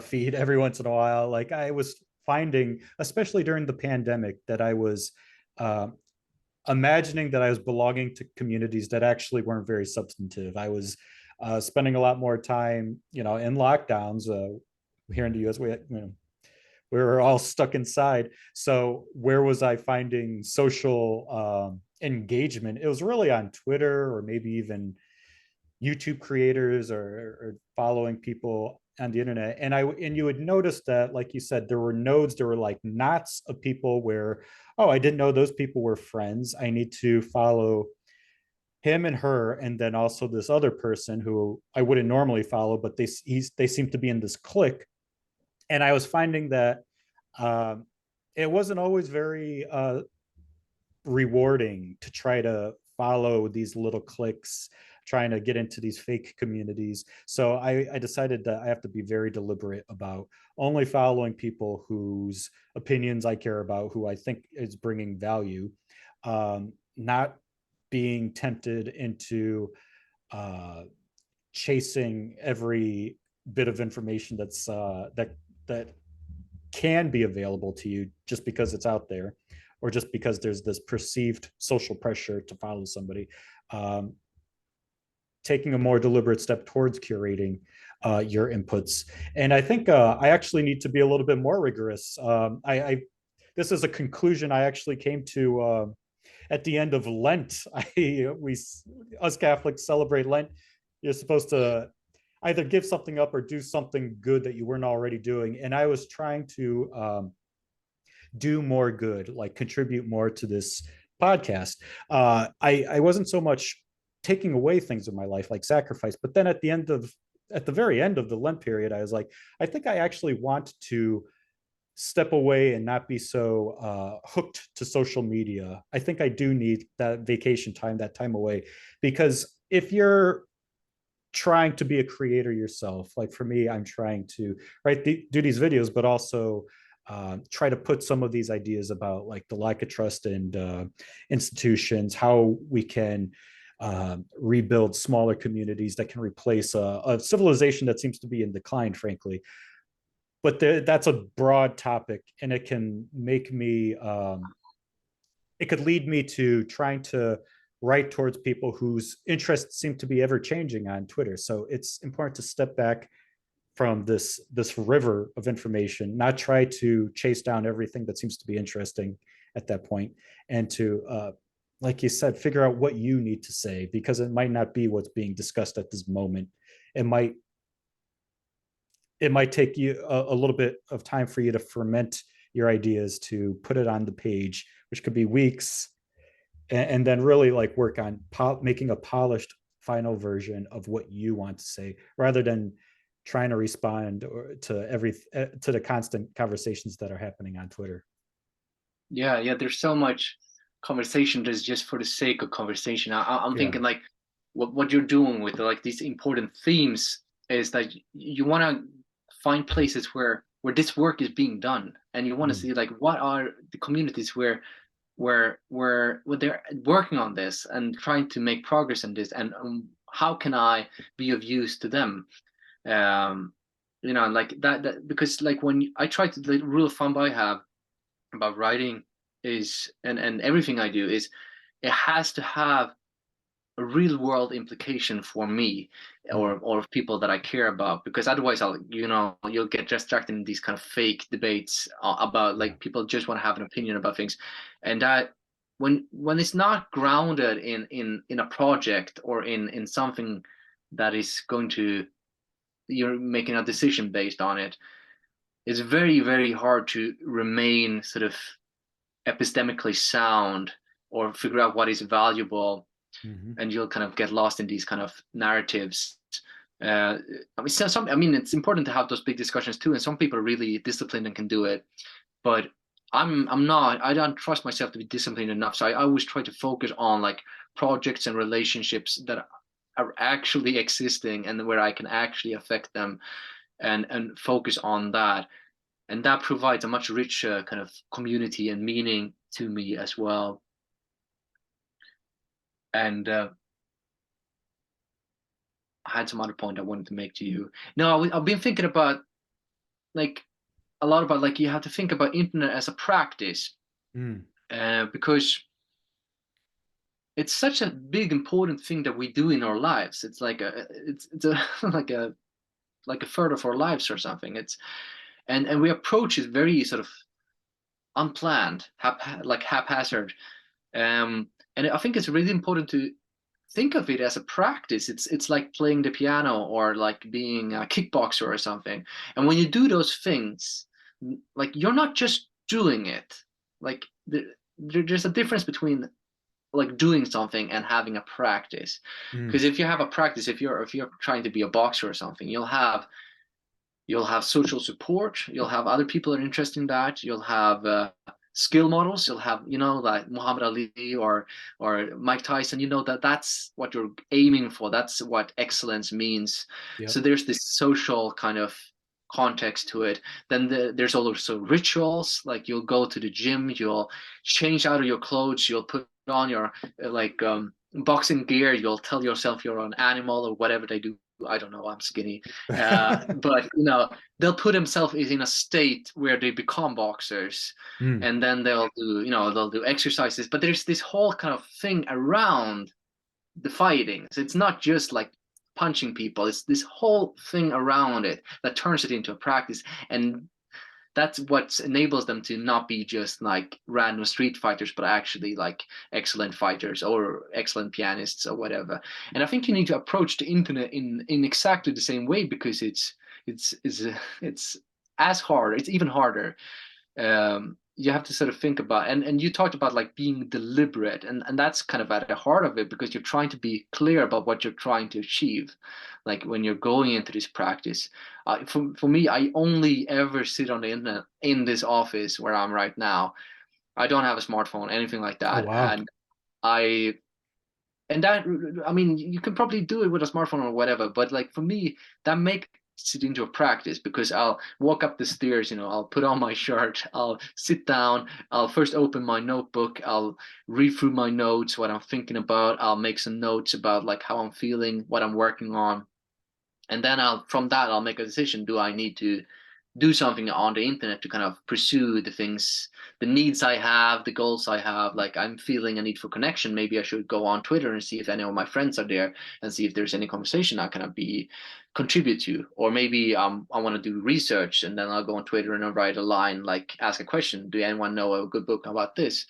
feed every once in a while. Like I was finding, especially during the pandemic, that I was uh, imagining that I was belonging to communities that actually weren't very substantive. I was spending a lot more time, in lockdowns. Here in the U.S., we were all stuck inside. So where was I finding social engagement? It was really on Twitter, or maybe even YouTube creators, or following people on the internet. And you would notice that, like you said, there were nodes, there were like knots of people where, oh, I didn't know those people were friends. I need to follow him and her, and then also this other person who I wouldn't normally follow, but they seem to be in this clique. And I was finding that um, it wasn't always very rewarding to try to follow these little cliques, trying to get into these fake communities. So I decided that I have to be very deliberate about only following people whose opinions I care about, who I think is bringing value, not being tempted into uh, chasing every bit of information that can be available to you just because it's out there, or just because there's this perceived social pressure to follow somebody. um, Taking a more deliberate step towards curating your inputs. And I think I actually need to be a little bit more rigorous. I This is a conclusion I actually came to at the end of Lent. We us Catholics celebrate Lent. You're supposed to either give something up or do something good that you weren't already doing. And I was trying to do more good, like contribute more to this podcast. I wasn't so much taking away things in my life like sacrifice, but then at the very end of the Lent period, I was like, I think I actually want to step away and not be so hooked to social media. I think I do need that vacation time, that time away, because if you're trying to be a creator yourself, like for me, I'm trying to do these videos, but also try to put some of these ideas about like the lack of trust in institutions, how we can rebuild smaller communities that can replace a civilization that seems to be in decline, frankly. But that's a broad topic, and it can make me it could lead me to trying to write towards people whose interests seem to be ever changing on Twitter. So it's important to step back from this river of information, not try to chase down everything that seems to be interesting at that point, and to like you said, figure out what you need to say, because it might not be what's being discussed at this moment. It might take you a little bit of time for you to ferment your ideas, to put it on the page, which could be weeks, and then really like work on making a polished final version of what you want to say, rather than trying to respond to the constant conversations that are happening on Twitter. Yeah. There's so much conversation that's just for the sake of conversation. I'm Yeah. thinking like what you're doing with like these important themes is that you want to find places where this work is being done, and you want to see like what are the communities where they're working on this and trying to make progress in this, and how can I be of use to them. Like that because like when I try to, the rule of thumb I have about writing is, and everything I do is, it has to have a real world implication for me or people that I care about, because otherwise you'll get distracted in these kind of fake debates about like people just want to have an opinion about things. And that when it's not grounded in a project or in something that is going to, you're making a decision based on it, it's very, very hard to remain sort of epistemically sound or figure out what is valuable. And you'll kind of get lost in these kind of narratives. I mean, it's important to have those big discussions too, and some people are really disciplined and can do it. But I don't trust myself to be disciplined enough. So I always try to focus on like projects and relationships that are actually existing and where I can actually affect them, and focus on that. And that provides a much richer kind of community and meaning to me as well. And I had some other point I wanted to make to you. No, I've been thinking about like a lot about like you have to think about internet as a practice, Mm. because it's such a big important thing that we do in our lives. It's like it's a like a third of our lives or something. It's and we approach it very sort of unplanned, like haphazard. And I think it's really important to think of it as a practice. It's like playing the piano or like being a kickboxer or something. And when you do those things, like you're not just doing it. Like there's a difference between like doing something and having a practice. Mm. Because if you have a practice, if you're trying to be a boxer or something, you'll have social support, you'll have other people that are interested in that, you'll have skill models, you'll have like Muhammad Ali or Mike Tyson. That's what you're aiming for, that's what excellence means. So Yep. there's this social kind of context to it. Then there's also rituals, like you'll go to the gym, you'll change out of your clothes, you'll put on your like boxing gear, you'll tell yourself you're an animal or whatever they do. I don't know, I'm skinny. But they'll put themselves in a state where they become boxers, Mm. and then they'll do exercises. But there's this whole kind of thing around the fighting. So it's not just like punching people. It's this whole thing around it that turns it into a practice, and that's what enables them to not be just like random street fighters, but actually like excellent fighters or excellent pianists or whatever. And I think you need to approach the internet in exactly the same way, because it's as hard. It's even harder. You have to sort of think about, and you talked about like being deliberate, and that's kind of at the heart of it, because you're trying to be clear about what you're trying to achieve, like when you're going into this practice. For me, I only ever sit on the internet in this office where I'm right now. I don't have a smartphone, anything like Oh, that. wow. And that, I mean, you can probably do it with a smartphone or whatever, but like for me, that makes it into a practice, because I'll walk up the stairs, I'll put on my shirt, I'll sit down, I'll first open my notebook, I'll read through my notes, what I'm thinking about, I'll make some notes about like how I'm feeling, what I'm working on, and then I'll make a decision. Do I need to do something on the internet to kind of pursue the things, the needs I have, the goals I have? Like I'm feeling a need for connection, maybe I should go on Twitter and see if any of my friends are there, and see if there's any conversation I can be contribute to. Or maybe I want to do research, and then I'll go on Twitter and I'll write a line, like ask a question, do anyone know a good book about this?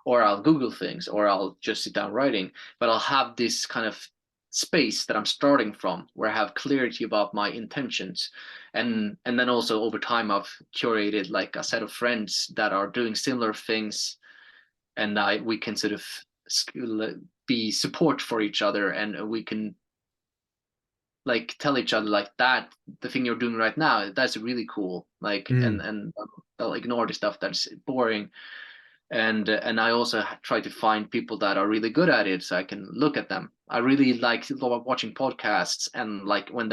Or I'll Google things, or I'll just sit down writing. But I'll have this kind of space that I'm starting from, where I have clarity about my intentions. And then also over time I've curated like a set of friends that are doing similar things, and we can sort of be support for each other, and we can like tell each other like that the thing you're doing right now, that's really cool, like, and Mm. and I'll ignore the stuff that's boring. And I also try to find people that are really good at it, so I can look at them. I really like watching podcasts, and like when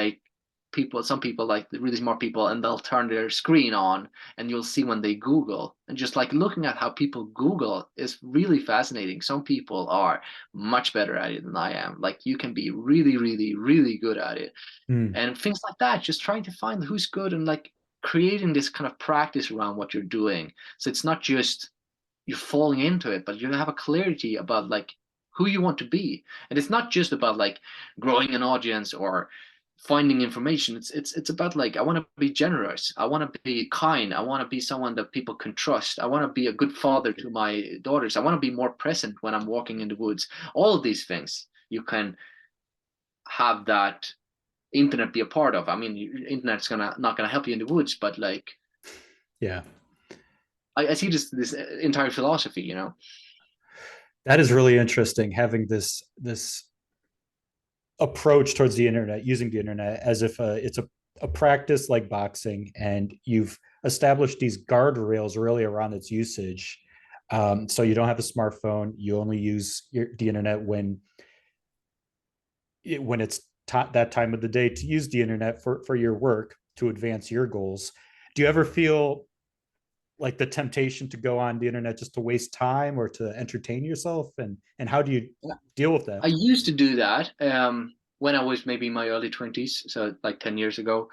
some people like the really smart people, and they'll turn their screen on, and you'll see when they Google, and just like looking at how people Google is really fascinating. Some people are much better at it than I am. Like you can be really, really, really good at it, Mm. and things like that. Just trying to find who's good, and like creating this kind of practice around what you're doing. So it's not just you're falling into it, but you have a clarity about like who you want to be. And it's not just about like growing an audience or finding information. It's about like I want to be generous, I want to be kind, I want to be someone that people can trust, I want to be a good father to my daughters, I want to be more present when I'm walking in the woods. All of these things you can have that internet be a part of. I mean, internet's gonna not gonna help you in the woods, but like Yeah. I see this entire philosophy, That is really interesting, having this approach towards the internet, using the internet as if it's a practice like boxing, and you've establish these guardrails really around its usage. So you don't have a smartphone. You only use the internet when it's that time of the day to use the internet for your work to advance your goals. Do you ever feel like the temptation to go on the internet just to waste time or to entertain yourself, and how do you deal with I that? used to do that when I was maybe in my early 20s, so like 10 years ago.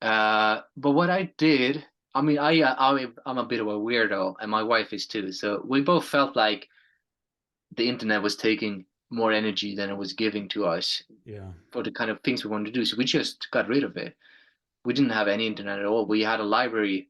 But what I did, I mean, I'm a bit of a weirdo, and my wife is too. So we both felt like the internet was taking more energy than it was giving to us Yeah. for the kind of things we wanted to do. So we just got rid of it. We didn't have any internet at all. We had a library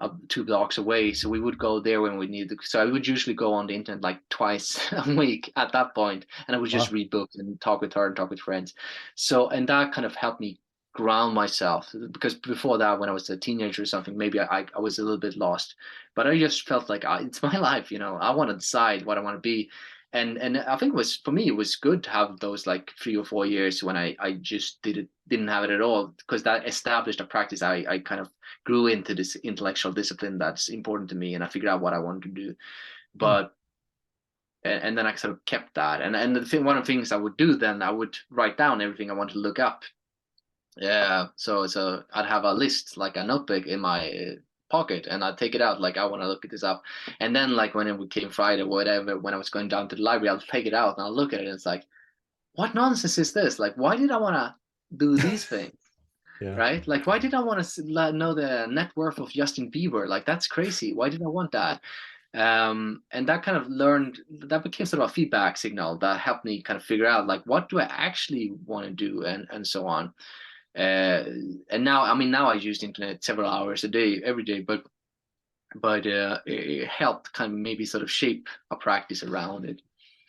up 2 blocks away, so we would go there when we needed. So I would usually go on the internet like twice a week at that point, and I would just Wow. read books and talk with her and talk with friends. So and that kind of helped me ground myself, because before that, when I was a teenager or something, maybe I was a little bit lost, but I just felt like it's my life, I want to decide what I want to be. And I think it was, for me, it was good to have those like 3 or 4 years when I just didn't have it at all, because that established a practice. I kind of grew into this intellectual discipline that's important to me, and I figured out what I wanted to do. Hmm. But and then I sort of kept that, and one of the things I would do then, I would write down everything I wanted to look up. Yeah, so I'd have a list, like a notebook in my pocket, and I'd take it out, like I want to look at this up. And then like when it became Friday or whatever, when I was going down to the library, I'll take it out and I'll look at it, and it's like, what nonsense is this? Like, why did I want to do these things? Yeah. Right? Like, why did I want to know the net worth of Justin Bieber? Like, that's crazy. Why did I want that? And that kind of that became sort of a feedback signal that helped me kind of figure out, like, what do I actually want to do, and so on. Uh, and now, I mean, now I use the internet several hours a day, every day, but it helped kind of maybe sort of shape a practice around it.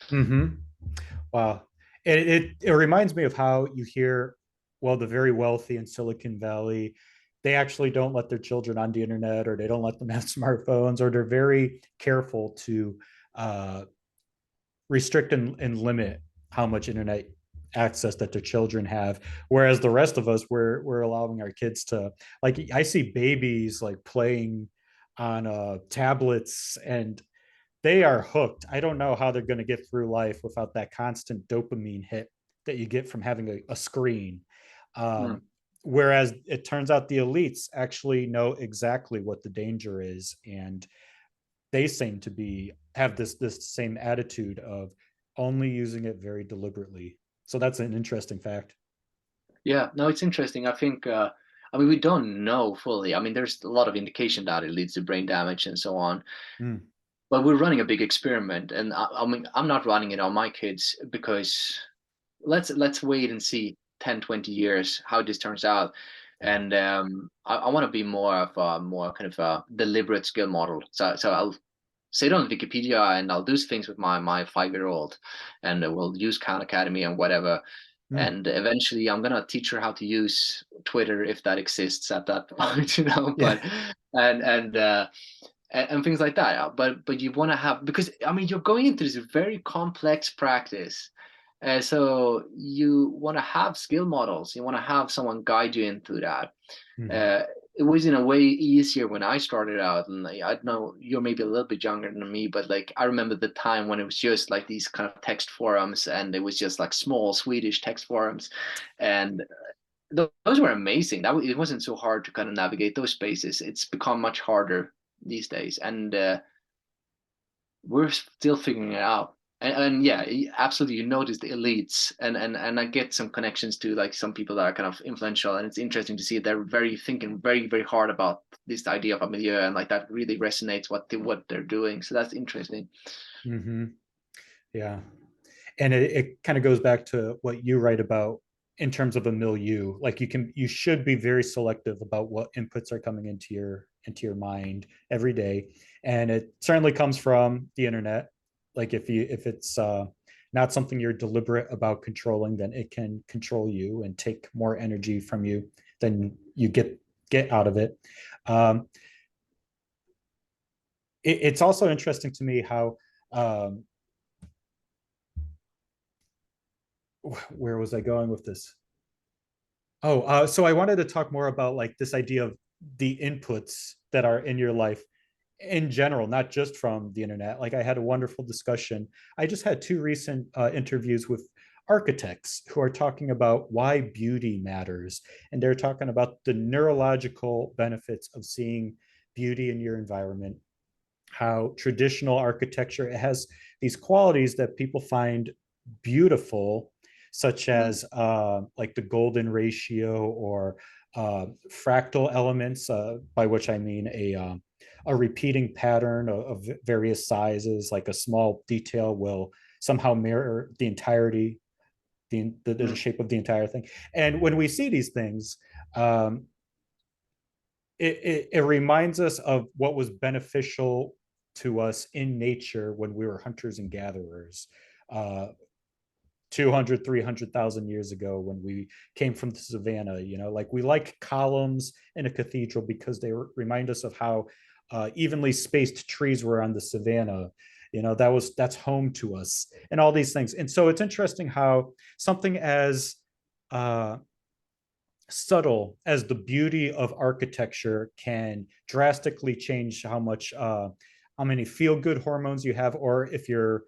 Mm-hmm. Wow. It reminds me of how you hear, well, the very wealthy in Silicon Valley, they actually don't let their children on the internet, or they don't let them have smartphones, or they're very careful to uh, restrict and limit how much internet access that their children have. Whereas the rest of us, we're allowing our kids to, like, I see babies like playing on tablets, and they are hooked. I don't know how they're going to get through life without that constant dopamine hit that you get from having a screen. Mm. Um, Whereas it turns out the elites actually know exactly what the danger is, and they seem to be have this same attitude of only using it very deliberately. So that's an interesting fact. Yeah, no, it's interesting. I think, I mean, we don't know fully. I mean, there's a lot of indication that it leads to brain damage and so on. Mm. But we're running a big experiment, and I mean, I'm not running it on my kids, because let's wait and see 10, 20 years how this turns out. And I want to be more of a more kind of a deliberate skill model. So I'll sit on Wikipedia and I'll do things with my 5-year-old, and we'll use Khan Academy and whatever. Mm. And eventually, I'm gonna teach her how to use Twitter, if that exists at that point, Yeah. But and and things like that. But you want to have, because I mean, you're going into this very complex practice, so you want to have skill models. You want to have someone guide you into that. Mm-hmm. Uh, it was in a way easier when I started out, and I know you're maybe a little bit younger than me, but like I remember the time when it was just like these kind of text forums, and it was just like small Swedish text forums, and those were amazing. It wasn't so hard to kind of navigate those spaces. It's become much harder these days, and we're still figuring it out. And yeah, absolutely, you notice the elites, and I get some connections to like some people that are kind of influential, and it's interesting to see they're very thinking very very hard about this idea of a milieu, and like that really resonates what they're doing. So that's interesting. Mm-hmm. Yeah. And it kind of goes back to what you write about in terms of a milieu. Like you should be very selective about what inputs are coming into your mind every day, and it certainly comes from the internet. Like if it's not something you're deliberate about controlling, then it can control you and take more energy from you than you get out of it. um, it's also interesting to me how um, where was I going with this? Oh, so I wanted to talk more about like this idea of the inputs that are in your life in general, not just from the internet. Like I had a wonderful discussion. I just had two recent interviews with architects who are talking about why beauty matters. And they're talking about the neurological benefits of seeing beauty in your environment, how traditional architecture, it has these qualities that people find beautiful, such Mm, as like the golden ratio or fractal elements, by which I mean a repeating pattern of various sizes, like a small detail will somehow mirror the entirety, the mm. shape of the entire thing. And when we see these things, um, it reminds us of what was beneficial to us in nature when we were hunters and gatherers, uh, 200, 300,000 years ago when we came from the savannah. Like we like columns in a cathedral because they remind us of how evenly spaced trees were on the savannah. That's home to us, and all these things. And so it's interesting how something as uh, subtle as the beauty of architecture can drastically change how many feel good hormones you have, or if you're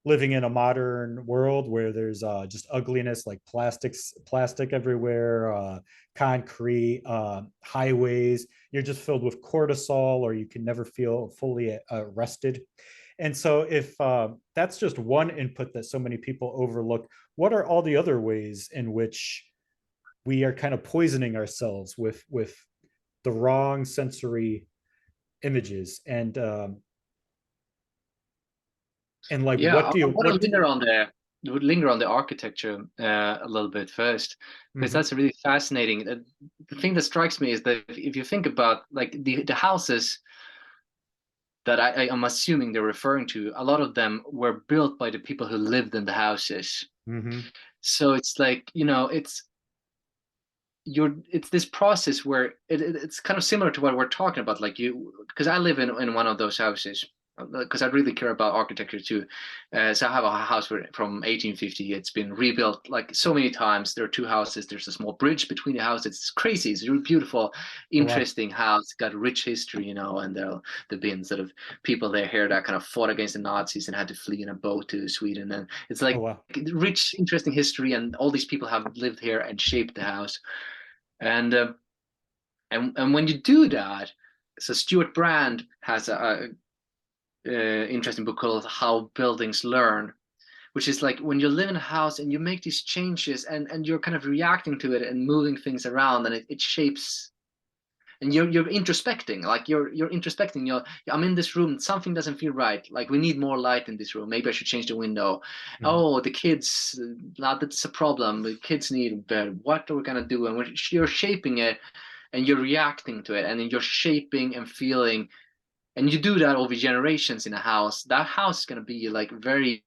living in a modern world where there's just ugliness, like plastic everywhere, concrete, highways, you're just filled with cortisol, or you can never feel fully rested. And so if that's just one input that so many people overlook, what are all the other ways in which we are kind of poisoning ourselves with the wrong sensory images? And like Yeah, what I do you want what to do linger on the architecture a little bit first, because Mhm. that's really fascinating. The thing that strikes me is that if you think about like the houses that I am assuming they're referring to, a lot of them were built by the people who lived in the houses. Mhm. So it's like, it's this process where it's kind of similar to what we're talking about, like because I live in one of those houses, because I really care about architecture too. So I have a house from 1850. It's been rebuilt like so many times. There are two houses, there's a small bridge between the houses. It's crazy, it's a really beautiful, Oh wow. interesting house, got a rich history, and there've been sort of people there here that kind of fought against the Nazis and had to flee in a boat to Sweden, and it's Oh like wow. rich, interesting history, and all these people have lived here and shaped the house. And uh, and and when you do that, so Stuart Brand has a interesting book called How Buildings Learn, which is like when you live in a house and you make these changes, and you're kind of reacting to it and moving things around, and it shapes, and you're introspecting, like you're introspecting. I'm in this room, something doesn't feel right, like we need more light in this room, maybe I should change the window. Mhm. Oh, the kids, now that's a problem, the kids need bed, what are we going to do? And when you're shaping it and you're reacting to it, and then you're shaping and feeling, and you do that over generations in a house, that house is going to be like very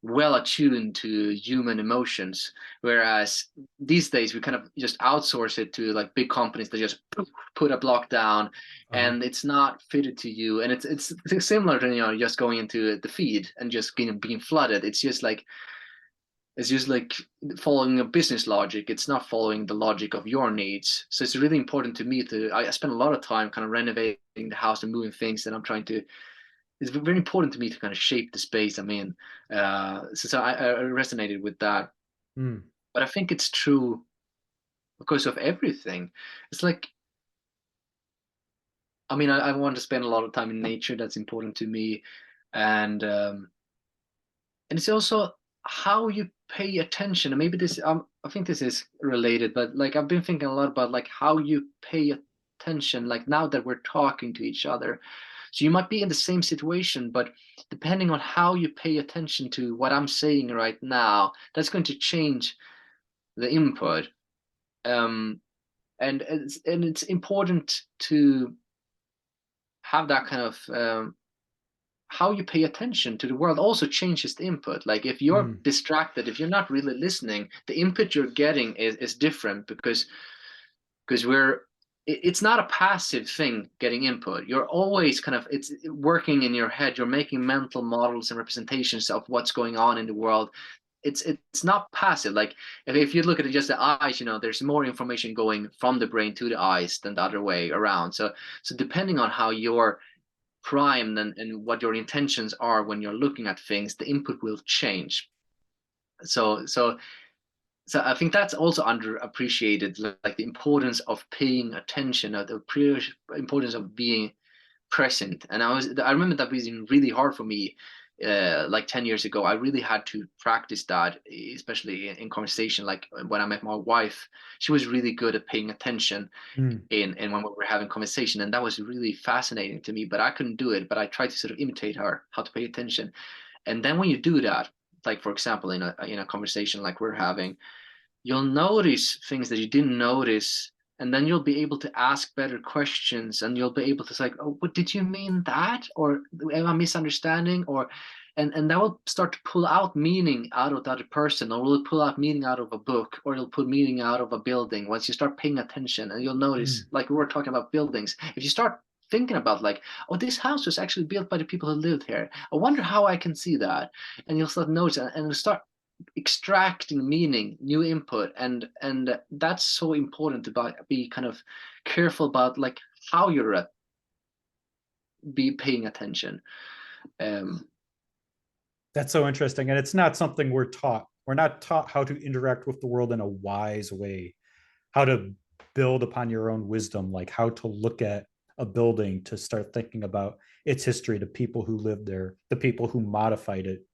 well attuned to human emotions. Whereas these days we kind of just outsource it to like big companies that just put a block down, Uh-huh. and it's not fitted to you, and it's similar to just going into the feed and just being flooded. It's just like following a business logic. It's not following the logic of your needs. So it's really important to me I spend a lot of time kind of renovating the house and moving things, and it's very important to me to kind of shape the space I'm in. So I resonated with that. Mm. But I think it's true because of everything. It's like, I mean, I want to spend a lot of time in nature. That's important to me. And it's also how you pay attention. And maybe I think this is related, but like I've been thinking a lot about like how you pay attention, like now that we're talking to each other. So you might be in the same situation, but depending on how you pay attention to what I'm saying right now, that's going to change the input. Um, and it's important to have that kind of how you pay attention to the world also changes the input. Like if you're Mm. distracted, if you're not really listening, the input you're getting is different, because it's not a passive thing getting input. You're always kind of, it's working in your head, you're making mental models and representations of what's going on in the world. it's not passive. Like if you look at it just the eyes, there's more information going from the brain to the eyes than the other way around. So depending on how you're primed and what your intentions are when you're looking at things, the input will change. So I think that's also underappreciated, like the importance of paying attention, or the importance of being present. And I remember that was really hard for me, like 10 years ago. I really had to practice that, especially in conversation. Like when I met my wife, she was really good at paying attention in when we were having conversation, and that was really fascinating to me. But I couldn't do it. But I tried to sort of imitate her, how to pay attention. And then when you do that, like for example, in a conversation like we're having, you'll notice things that you didn't notice, and then you'll be able to ask better questions, and you'll be able to say, oh, what did you mean that, or am I misunderstanding, or and that will start to pull out meaning out of the other person, or will pull out meaning out of a book, or it'll put meaning out of a building once you start paying attention. And you'll notice, like we were talking about buildings, if you start thinking about like, oh, this house was actually built by the people who lived here, I wonder how I can see that, and you'll start noticing, and you'll start extracting meaning, new input, and that's so important to be kind of careful about, like how you're be paying attention. That's so interesting, and it's not something we're taught. We're not taught how to interact with the world in a wise way, how to build upon your own wisdom, like how to look at a building to start thinking about its history, the people who lived there, the people who modified it.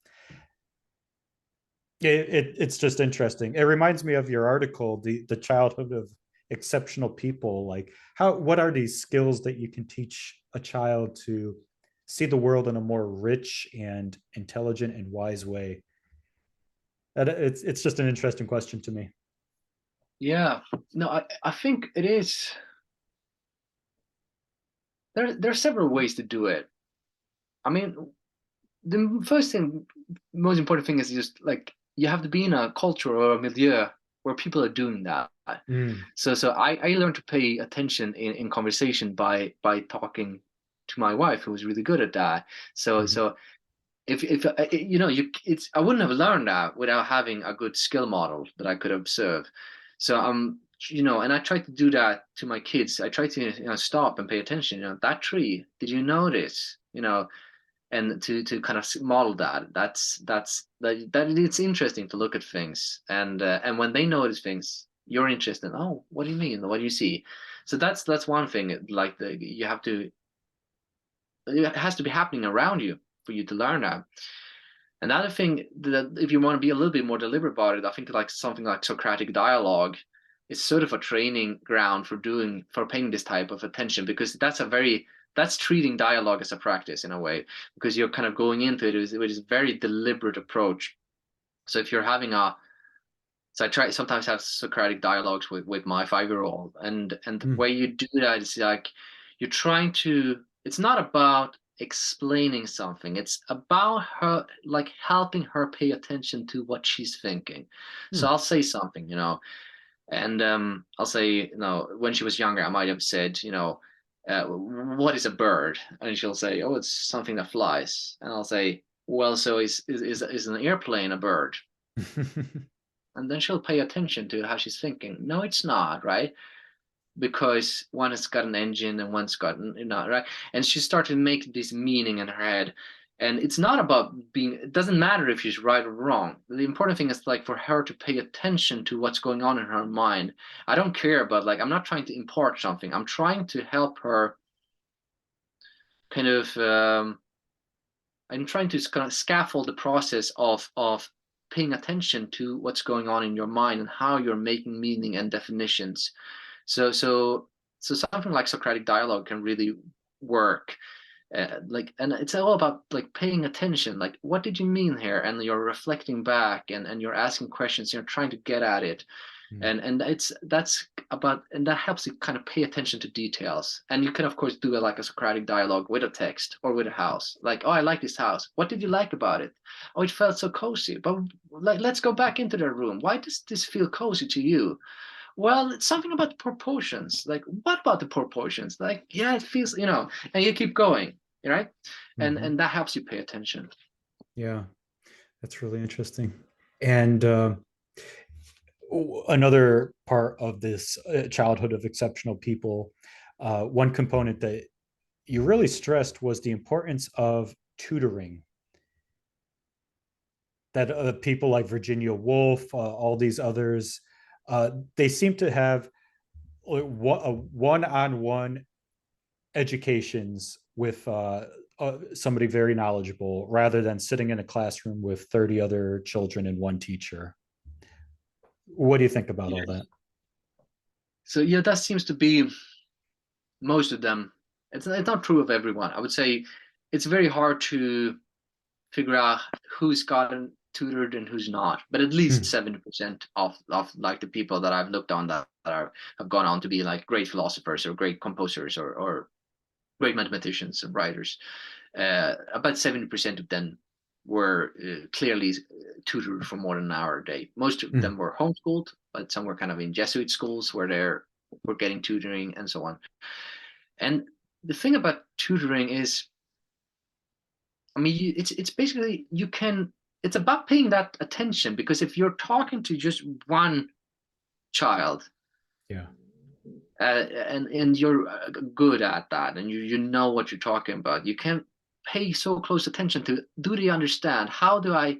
It's just interesting. It reminds me of your article, the childhood of exceptional people. Like what are these skills that you can teach a child to see the world in a more rich and intelligent and wise way? It's just an interesting question to me. Yeah, no, I think it is. There are several ways to do it. I mean, the first thing, most important thing is just like you have to be in a culture or a milieu where people are doing that. So I learned to pay attention in conversation by talking to my wife, who was really good at that. So if it's I wouldn't have learned that without having a good skill model that I could observe. So and I try to do that to my kids. I try to stop and pay attention. That tree, did you notice? And to kind of model that. That it's interesting to look at things, and when they notice things, you're interested. Oh, what do you mean? What do you see? So that's one thing. Like you have to. It has to be happening around you for you to learn that. Another thing that if you want to be a little bit more deliberate about it, I think like something like Socratic dialogue is sort of a training ground for paying this type of attention, because that's treating dialogue as a practice in a way, because you're kind of going into it with a very deliberate approach. So if you're having so I try sometimes have Socratic dialogues with my 5-year-old, and the way you do that is like you're trying to. It's not about explaining something. It's about her, like helping her pay attention to what she's thinking. So I'll say something, and I'll say, when she was younger, I might have said, what is a bird? And she'll say, oh, it's something that flies. And I'll say, well, so is an airplane a bird? And then she'll pay attention to how she's thinking. No, it's not, right? Because one has got an engine and one's got right. And she started to make this meaning in her head. And it's not about it doesn't matter if she's right or wrong. The important thing is like for her to pay attention to what's going on in her mind. I don't care about, like, I'm not trying to impart something. I'm trying to help her kind of, I'm trying to kind of scaffold the process of paying attention to what's going on in your mind and how you're making meaning and definitions. So something like Socratic dialogue can really work. And it's all about like paying attention, like what did you mean here, and you're reflecting back, and you're asking questions, you're trying to get at it. And that's about, and that helps you kind of pay attention to details. And you can of course do it like a Socratic dialogue with a text or with a house, like, oh, I like this house, what did you like about it? Oh, it felt so cozy, but like, let's go back into the room, why does this feel cozy to you? Well, it's something about the proportions. Like, what about the proportions? Like, yeah, it feels, and you keep going, right? And that helps you pay attention. Yeah, that's really interesting. And another part of this childhood of exceptional people, one component that you really stressed was the importance of tutoring. That people like Virginia Woolf, all these others, they seem to have one-on-one educations with somebody very knowledgeable rather than sitting in a classroom with 30 other children and one teacher. What do you think about all Yeah. that? So yeah, that seems to be most of them. It's not true of everyone. I would say it's very hard to figure out who's gotten tutored and who's not. But at least Hmm. 70% of like the people that I've looked on that have gone on to be like great philosophers or great composers or great mathematicians and writers. About 70% of them were clearly tutored for more than an hour a day. Most of Hmm. them were homeschooled, but some were kind of in Jesuit schools where were getting tutoring and so on. And the thing about tutoring is, I mean, it's basically you can. It's about paying that attention because if you're talking to just one child, Yeah. and you're good at that, and you know what you're talking about, you can pay so close attention to, do they understand? How do I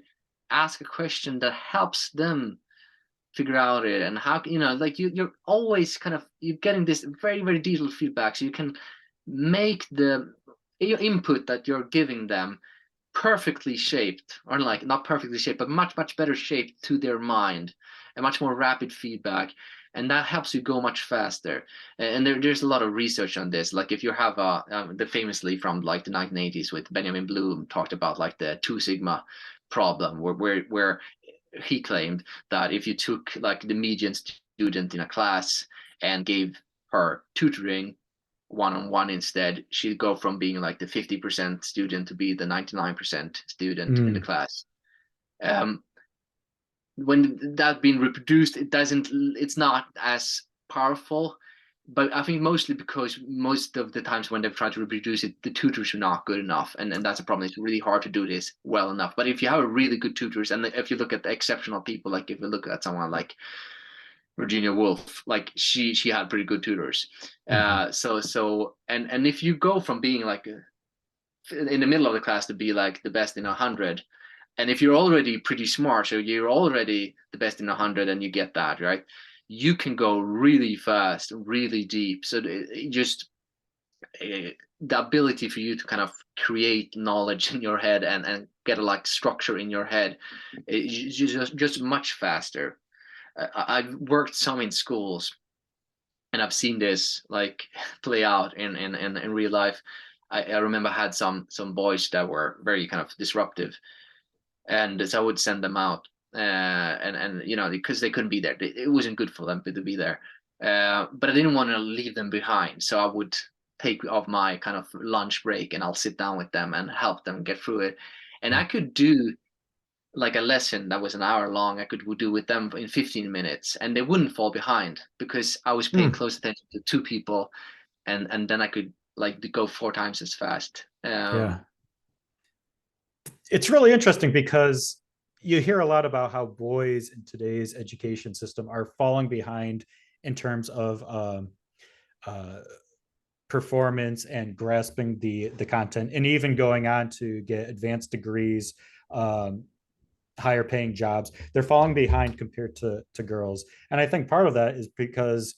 ask a question that helps them figure out it? And how, like you're always kind of you're getting this very very detailed feedback, so you can make the input that you're giving them perfectly shaped, or like not perfectly shaped, but much much better shaped to their mind, and much more rapid feedback, and that helps you go much faster. And there's a lot of research on this. Like if you have the famously from like the 1980s with Benjamin Bloom talked about like the 2 sigma problem, where he claimed that if you took like the median student in a class and gave her tutoring one-on-one instead, she'd go from being like the 50% student to be the 99% student in the Mm. class. um, when that being reproduced, it's not as powerful, but I think mostly because most of the times when they've tried to reproduce it, the tutors are not good enough, and that's a problem. It's really hard to do this well enough. But if you have a really good tutors, and if you look at the exceptional people, like if you look at someone like Virginia Woolf, like she had pretty good tutors. Mhm. And if you go from being like in the middle of the class to be like the best in 100, and if you're already pretty smart, so you're already the best in 100 and you get that right, you can go really fast, really deep. So it just the ability for you to kind of create knowledge in your head and get a like structure in your head is just much faster. I've worked some in schools, and I've seen this like play out in real life. I remember I had some boys that were very kind of disruptive, and so I would send them out, and because they couldn't be there, it wasn't good for them to be there. But I didn't want to leave them behind, so I would take off my kind of lunch break and I'll sit down with them and help them get through it. And I could do like a lesson that was an hour long. I could do with them in 15 minutes, and they wouldn't fall behind because I was paying Mm. close attention to 2 people, and then I could like go 4 times as fast. Yeah. It's really interesting because you hear a lot about how boys in today's education system are falling behind in terms of uh, performance and grasping the content, and even going on to get advanced degrees, um, higher paying jobs. They're falling behind compared to girls, and I think part of that is because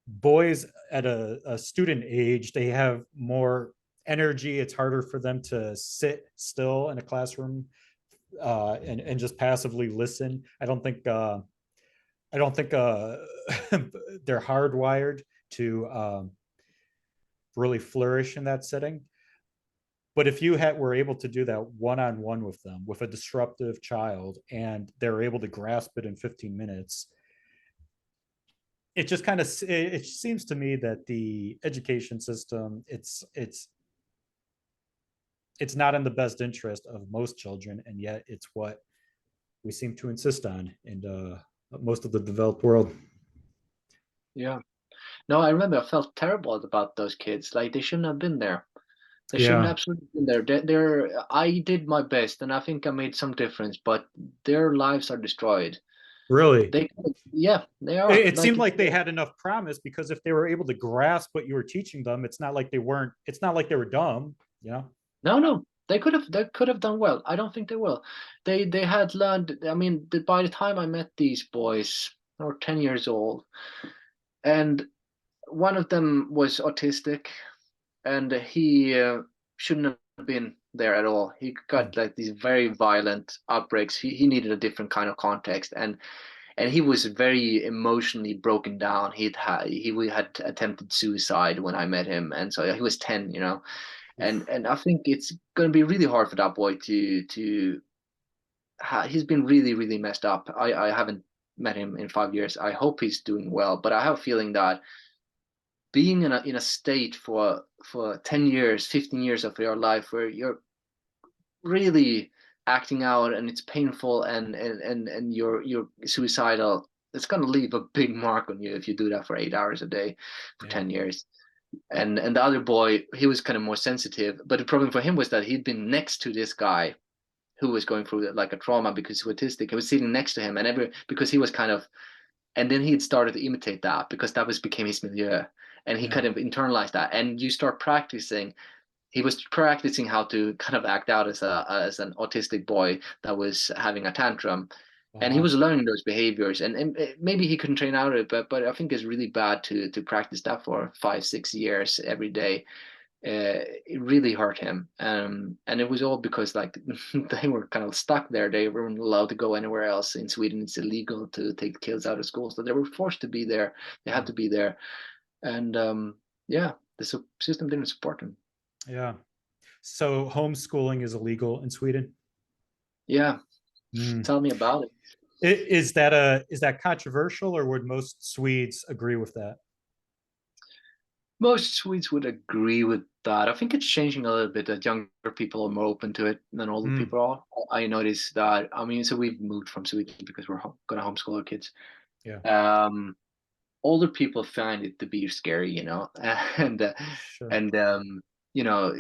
boys at a student age, they have more energy. It's harder for them to sit still in a classroom and just passively listen. I don't think they're hardwired to really flourish in that setting. But if you were able to do that one-on-one with them, with a disruptive child, and they're able to grasp it in 15 minutes, it just kind of it seems to me that the education system, it's not in the best interest of most children, and yet it's what we seem to insist on in most of the developed world. Yeah. No, I remember I felt terrible about those kids. Like they shouldn't have been there. They shouldn't Yeah, absolutely be there. I did my best, and I think I made some difference, but their lives are destroyed. really. Yeah, they are. It Like, seemed like they had enough promise, because if they were able to grasp what you were teaching them, it's not like they weren't. It's not like they were dumb. You know. no, no, they could have done well. I don't think they will. They had learned. I mean, by the time I met these boys, they were 10 years old, and one of them was autistic, and he shouldn't have been there at all. He Mm. got like these very violent outbreaks. He needed a different kind of context, and he was very emotionally broken down. He had attempted suicide when I met him, and so he was 10, Oof. and I think it's going to be really hard for that boy he's been really really messed up. I haven't met him in 5 years. I hope he's doing well, but I have a feeling that being in a state for 10 years, 15 years of your life where you're really acting out and it's painful and you're suicidal, it's going to leave a big mark on you if you do that for 8 hours a day for Yeah. 10 years. And the other boy, he was kind of more sensitive, but the problem for him was that he'd been next to this guy who was going through like a trauma because he was autistic. He was sitting next to him, and because he was kind of, and then he had started to imitate that because that was became his milieu, and he Yeah. kind of internalized that. And you start practicing. He was practicing how to kind of act out as an autistic boy that was having a tantrum, and he Uh-huh. was learning those behaviors. And maybe he couldn't train out of it, but I think it's really bad to practice that for 5 6 years every day. It really hurt him, and it was all because like they were kind of stuck there. They weren't allowed to go anywhere else. In Sweden it's illegal to take kids out of school, so they were forced to be there. They had Mm. to be there, and yeah, the system didn't support them. Yeah. So homeschooling is illegal in Sweden. Yeah, Mm. tell me about it. Is that controversial, or would most Swedes agree with that? Most Swedes would agree with that. I think it's changing a little bit that younger people are more open to it than older Mm. people are. I noticed that. I mean, so we've moved from Sweden because we're going to homeschool our kids. Yeah. Um, Older people find it to be scary, and Sure. and you know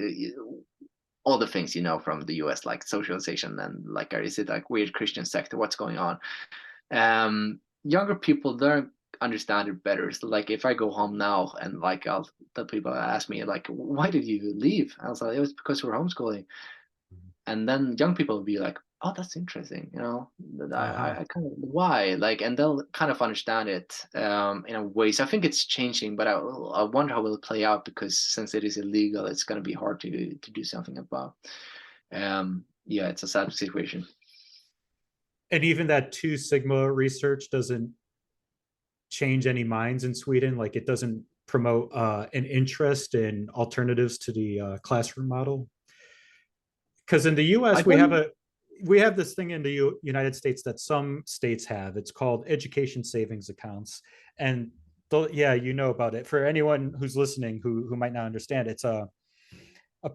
all the things from the U.S. like socialization and like is it like weird Christian sect or what's going on? Younger people don't understand it better. So like if I go home now and like I'll the people ask me like why did you leave? I was like it was because we're homeschooling, and then young people will be like, oh, that's interesting, that Uh-huh. I kind of why like, and they'll kind of understand it in a way. So I think it's changing, but I wonder how it will play out because since it is illegal it's going to be hard to do something about. Yeah, it's a sad situation. And even that two sigma research doesn't change any minds in Sweden. Like, it doesn't promote an interest in alternatives to the classroom model. Because in the I U.S. don't. we have this thing in the United States that some states have. It's called education savings accounts, and yeah, you know about it. For anyone who's listening who might not understand, it's a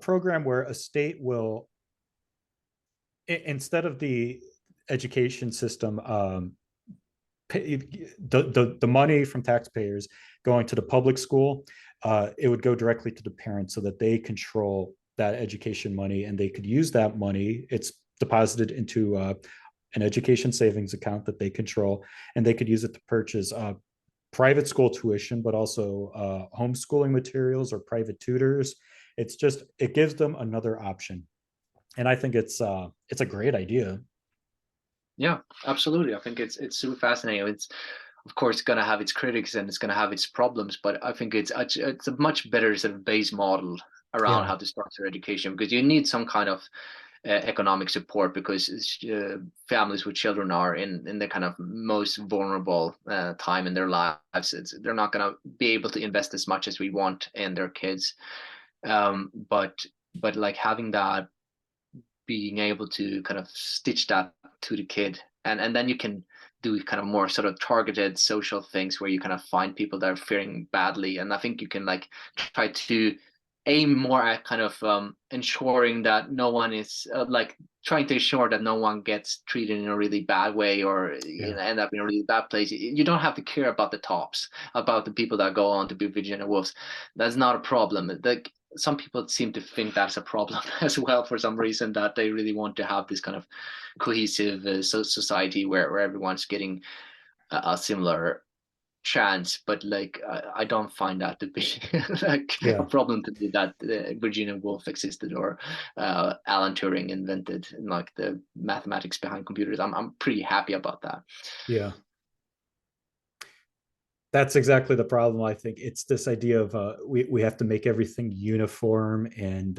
program where a state will, instead of the education system, pay, the money from taxpayers going to the public school, it would go directly to the parents so that they control that education money, and they could use that money. It's deposited into an education savings account that they control, and they could use it to purchase private school tuition, but also homeschooling materials or private tutors. It gives them another option, and I think it's a great idea. Yeah, absolutely. I think it's super fascinating. It's of course going to have its critics and it's going to have its problems, but I think it's a much better sort of base model around Yeah. how to structure education because you need some kind of economic support because families with children are in the kind of most vulnerable time in their lives. They're not going to be able to invest as much as we want in their kids, but like having that, being able to kind of stitch that to the kid, and then you can do kind of more sort of targeted social things where you kind of find people that are faring badly, and I think you can like try to aim more at kind of ensuring that no one is like trying to ensure that no one gets treated in a really bad way or Yeah. end up in a really bad place. You don't have to care about the tops, about the people that go on to be Virginia Woolfs. That's not a problem. Like some people seem to think that's a problem as well for some reason, that they really want to have this kind of cohesive society where everyone's getting a similar chance, but like I don't find that to be like a Yeah, problem to me, that Virginia Woolf existed, or Alan Turing invented like the mathematics behind computers. I'm pretty happy about that. yeah. That's exactly the problem. I think it's this idea of we have to make everything uniform, and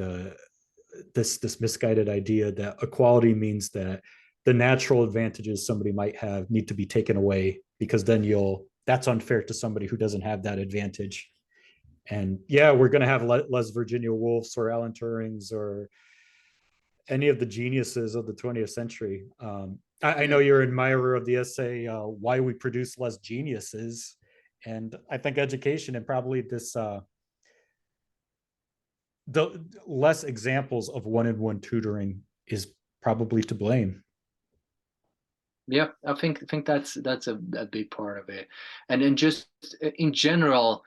this misguided idea that equality means that the natural advantages somebody might have need to be taken away, because then that's unfair to somebody who doesn't have that advantage. And yeah, we're going to have less Virginia Woolfs or Alan Turings or any of the geniuses of the 20th century. I know Yeah. you're an admirer of the essay, Why We Produce Less Geniuses. And I think education and probably the less examples of one-on-one tutoring is probably to blame. Yeah, I think that's a big part of it, and then just in general,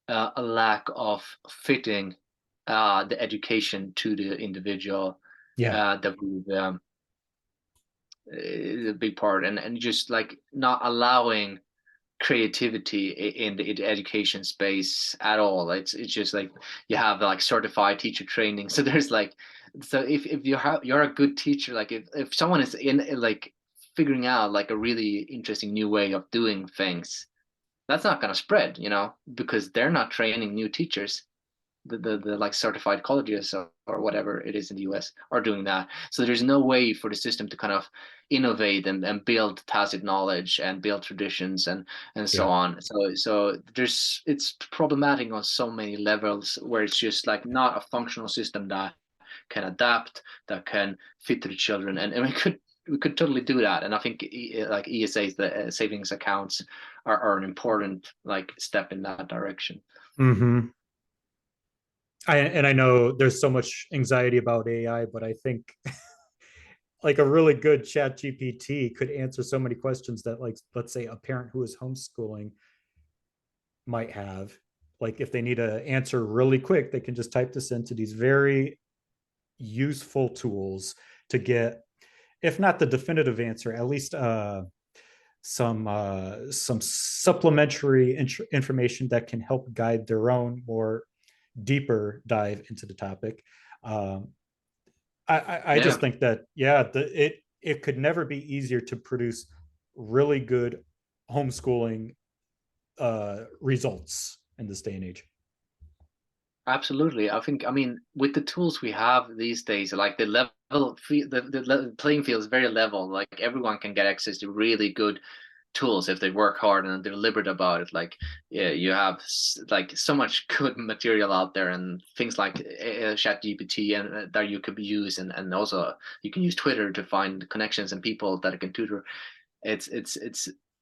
a lack of fitting the education to the individual, Yeah, that we is a big part, and just like not allowing creativity in the education space at all. It's just like you have like certified teacher training, so there's like, so if you're a good teacher, like if someone is in like figuring out like a really interesting new way of doing things, that's not going to spread, because they're not training new teachers. The like certified colleges, or whatever it is in the US, are doing that. So there's no way for the system to kind of innovate and build tacit knowledge and build traditions and so yeah. on. So it's problematic on so many levels, where it's just like not a functional system that can adapt, that can fit to the children, and we could totally do that. And I think like ESAs, the savings accounts, are an important like step in that direction. Mm-hmm. And I know there's so much anxiety about AI, but I think like a really good chat GPT could answer so many questions that, like, let's say a parent who is homeschooling might have. Like if they need an answer really quick, they can just type this into these very useful tools to get, if not the definitive answer, at least some supplementary information that can help guide their own more deeper dive into the topic. Um, I Yeah. just think that yeah, it could never be easier to produce really good homeschooling results in this day and age. Absolutely. I mean, with the tools we have these days, like the playing field is very level. Like everyone can get access to really good tools if they work hard and they're deliberate about it. Like, yeah, you have like so much good material out there, and things like Chat GPT, and that you could use, and also you can use Twitter to find connections and people that can tutor. It's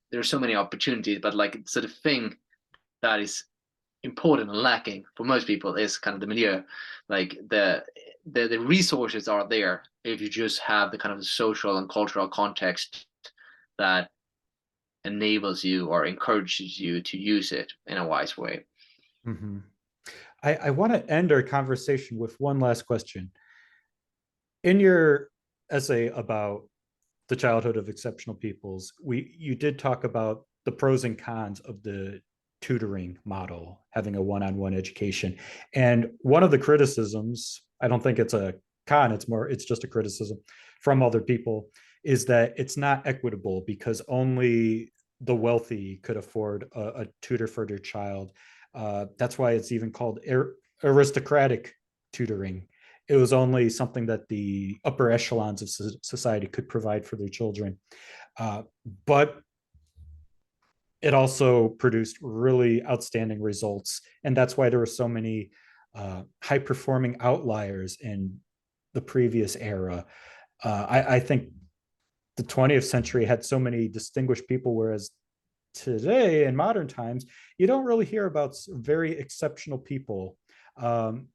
there's so many opportunities, but like, so the thing that is important and lacking for most people is kind of the milieu. Like the resources are there if you just have the kind of social and cultural context that enables you or encourages you to use it in a wise way. Mm-hmm. I want to end our conversation with one last question. In your essay about the childhood of exceptional peoples, you did talk about the pros and cons of the tutoring model, having a one-on-one education. And one of the criticisms, I don't think it's a con, it's just a criticism from other people, is that it's not equitable because only the wealthy could afford a tutor for their child. That's why it's even called aristocratic tutoring. It was only something that the upper echelons of society could provide for their children. But it also produced really outstanding results. And that's why there were so many high performing outliers in the previous era. I think the 20th century had so many distinguished people, whereas today in modern times, you don't really hear about very exceptional people. Um,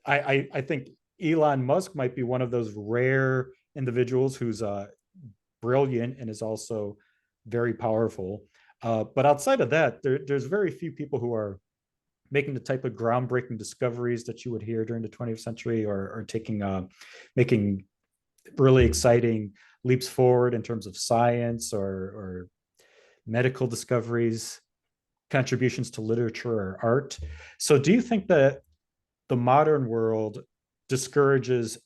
I think Elon Musk might be one of those rare individuals who's brilliant and is also very powerful. But outside of that, there's very few people who are making the type of groundbreaking discoveries that you would hear during the 20th century, or making really exciting leaps forward in terms of science or medical discoveries, contributions to literature or art. So do you think that the modern world discourages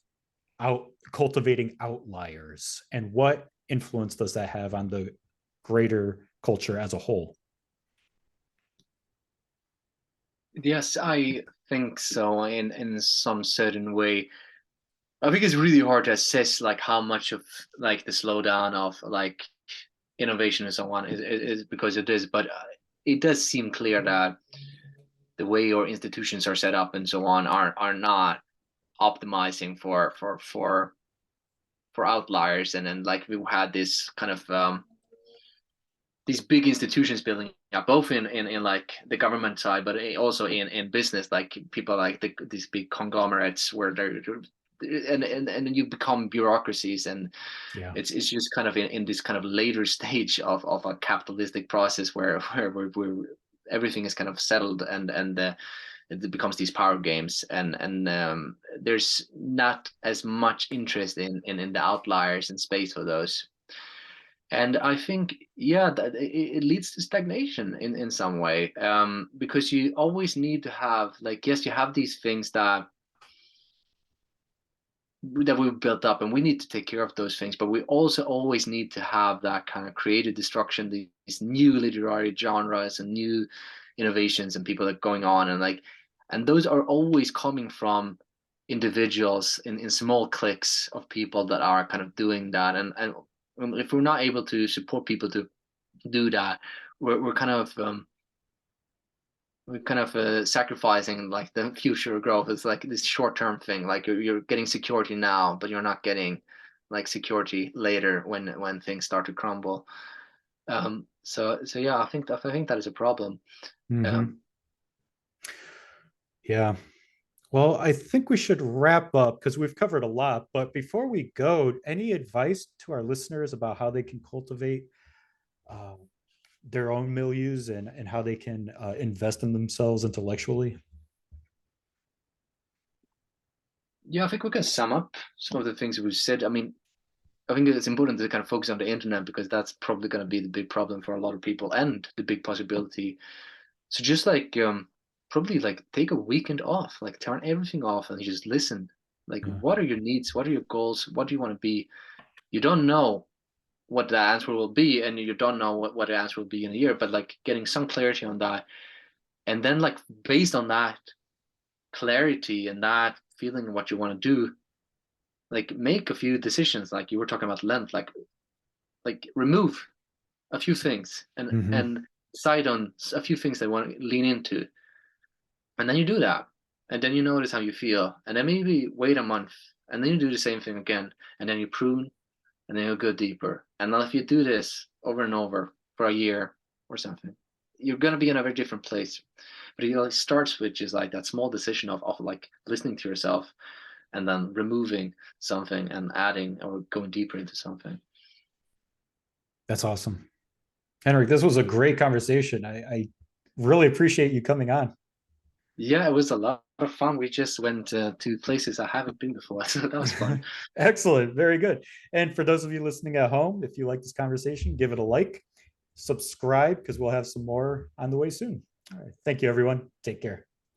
cultivating outliers, and what influence does that have on the greater culture as a whole? Yes, I think so in some certain way. I think it's really hard to assess like how much of like the slowdown of like innovation and so on is because it is, but it does seem clear that the way your institutions are set up and so on are not optimizing for outliers, and then like we had this kind of these big institutions building up, both in like the government side, but also in business, like people like these big conglomerates where they're and you become bureaucracies, and Yeah. it's just kind of in this kind of later stage of a capitalistic process where everything is kind of settled, and it becomes these power games, and there's not as much interest in the outliers and space for those. And I think, yeah, that it leads to stagnation in some way, because you always need to have like, yes, you have these things that we've built up, and we need to take care of those things, but we also always need to have that kind of creative destruction, these new literary genres and new innovations and people that are going on, and like, and those are always coming from individuals in small cliques of people that are kind of doing that, and if we're not able to support people to do that, we're kind of sacrificing like the future growth. It's like this short-term thing, like you're getting security now, but you're not getting like security later when things start to crumble. So yeah, I think that is a problem. Mm-hmm. um Yeah. Well, I think we should wrap up because we've covered a lot. But before we go, any advice to our listeners about how they can cultivate uh, their own milieus, and how they can invest in themselves intellectually? yeah, I think we can sum up some of the things we've said. I mean, I think it's important to kind of focus on the internet because that's probably going to be the big problem for a lot of people and the big possibility. So just like probably like take a weekend off, like turn everything off and just listen. Like, Yeah. what are your needs? What are your goals? What do you want to be? You don't know what the answer will be, and you don't know what the answer will be in a year, but like getting some clarity on that. And then like based on that clarity and that feeling what you want to do, like make a few decisions. Like you were talking about length, like remove a few things Mm-hmm. and decide on a few things that want to lean into, and then you do that, and then you notice how you feel, and then maybe wait a month, and then you do the same thing again, and then you prune, and then you go deeper, and then if you do this over and over for a year or something, you're going to be in a very different place. But it starts with just like that small decision of like listening to yourself, and then removing something and adding or going deeper into something. That's awesome. Henrik, this was a great conversation. I really appreciate you coming on. Yeah, it was a lot of fun. We just went to places I haven't been before, so that was fun. Excellent. Very good. And for those of you listening at home, if you like this conversation, give it a like, subscribe, because we'll have some more on the way soon. All right. Thank you, everyone. Take care.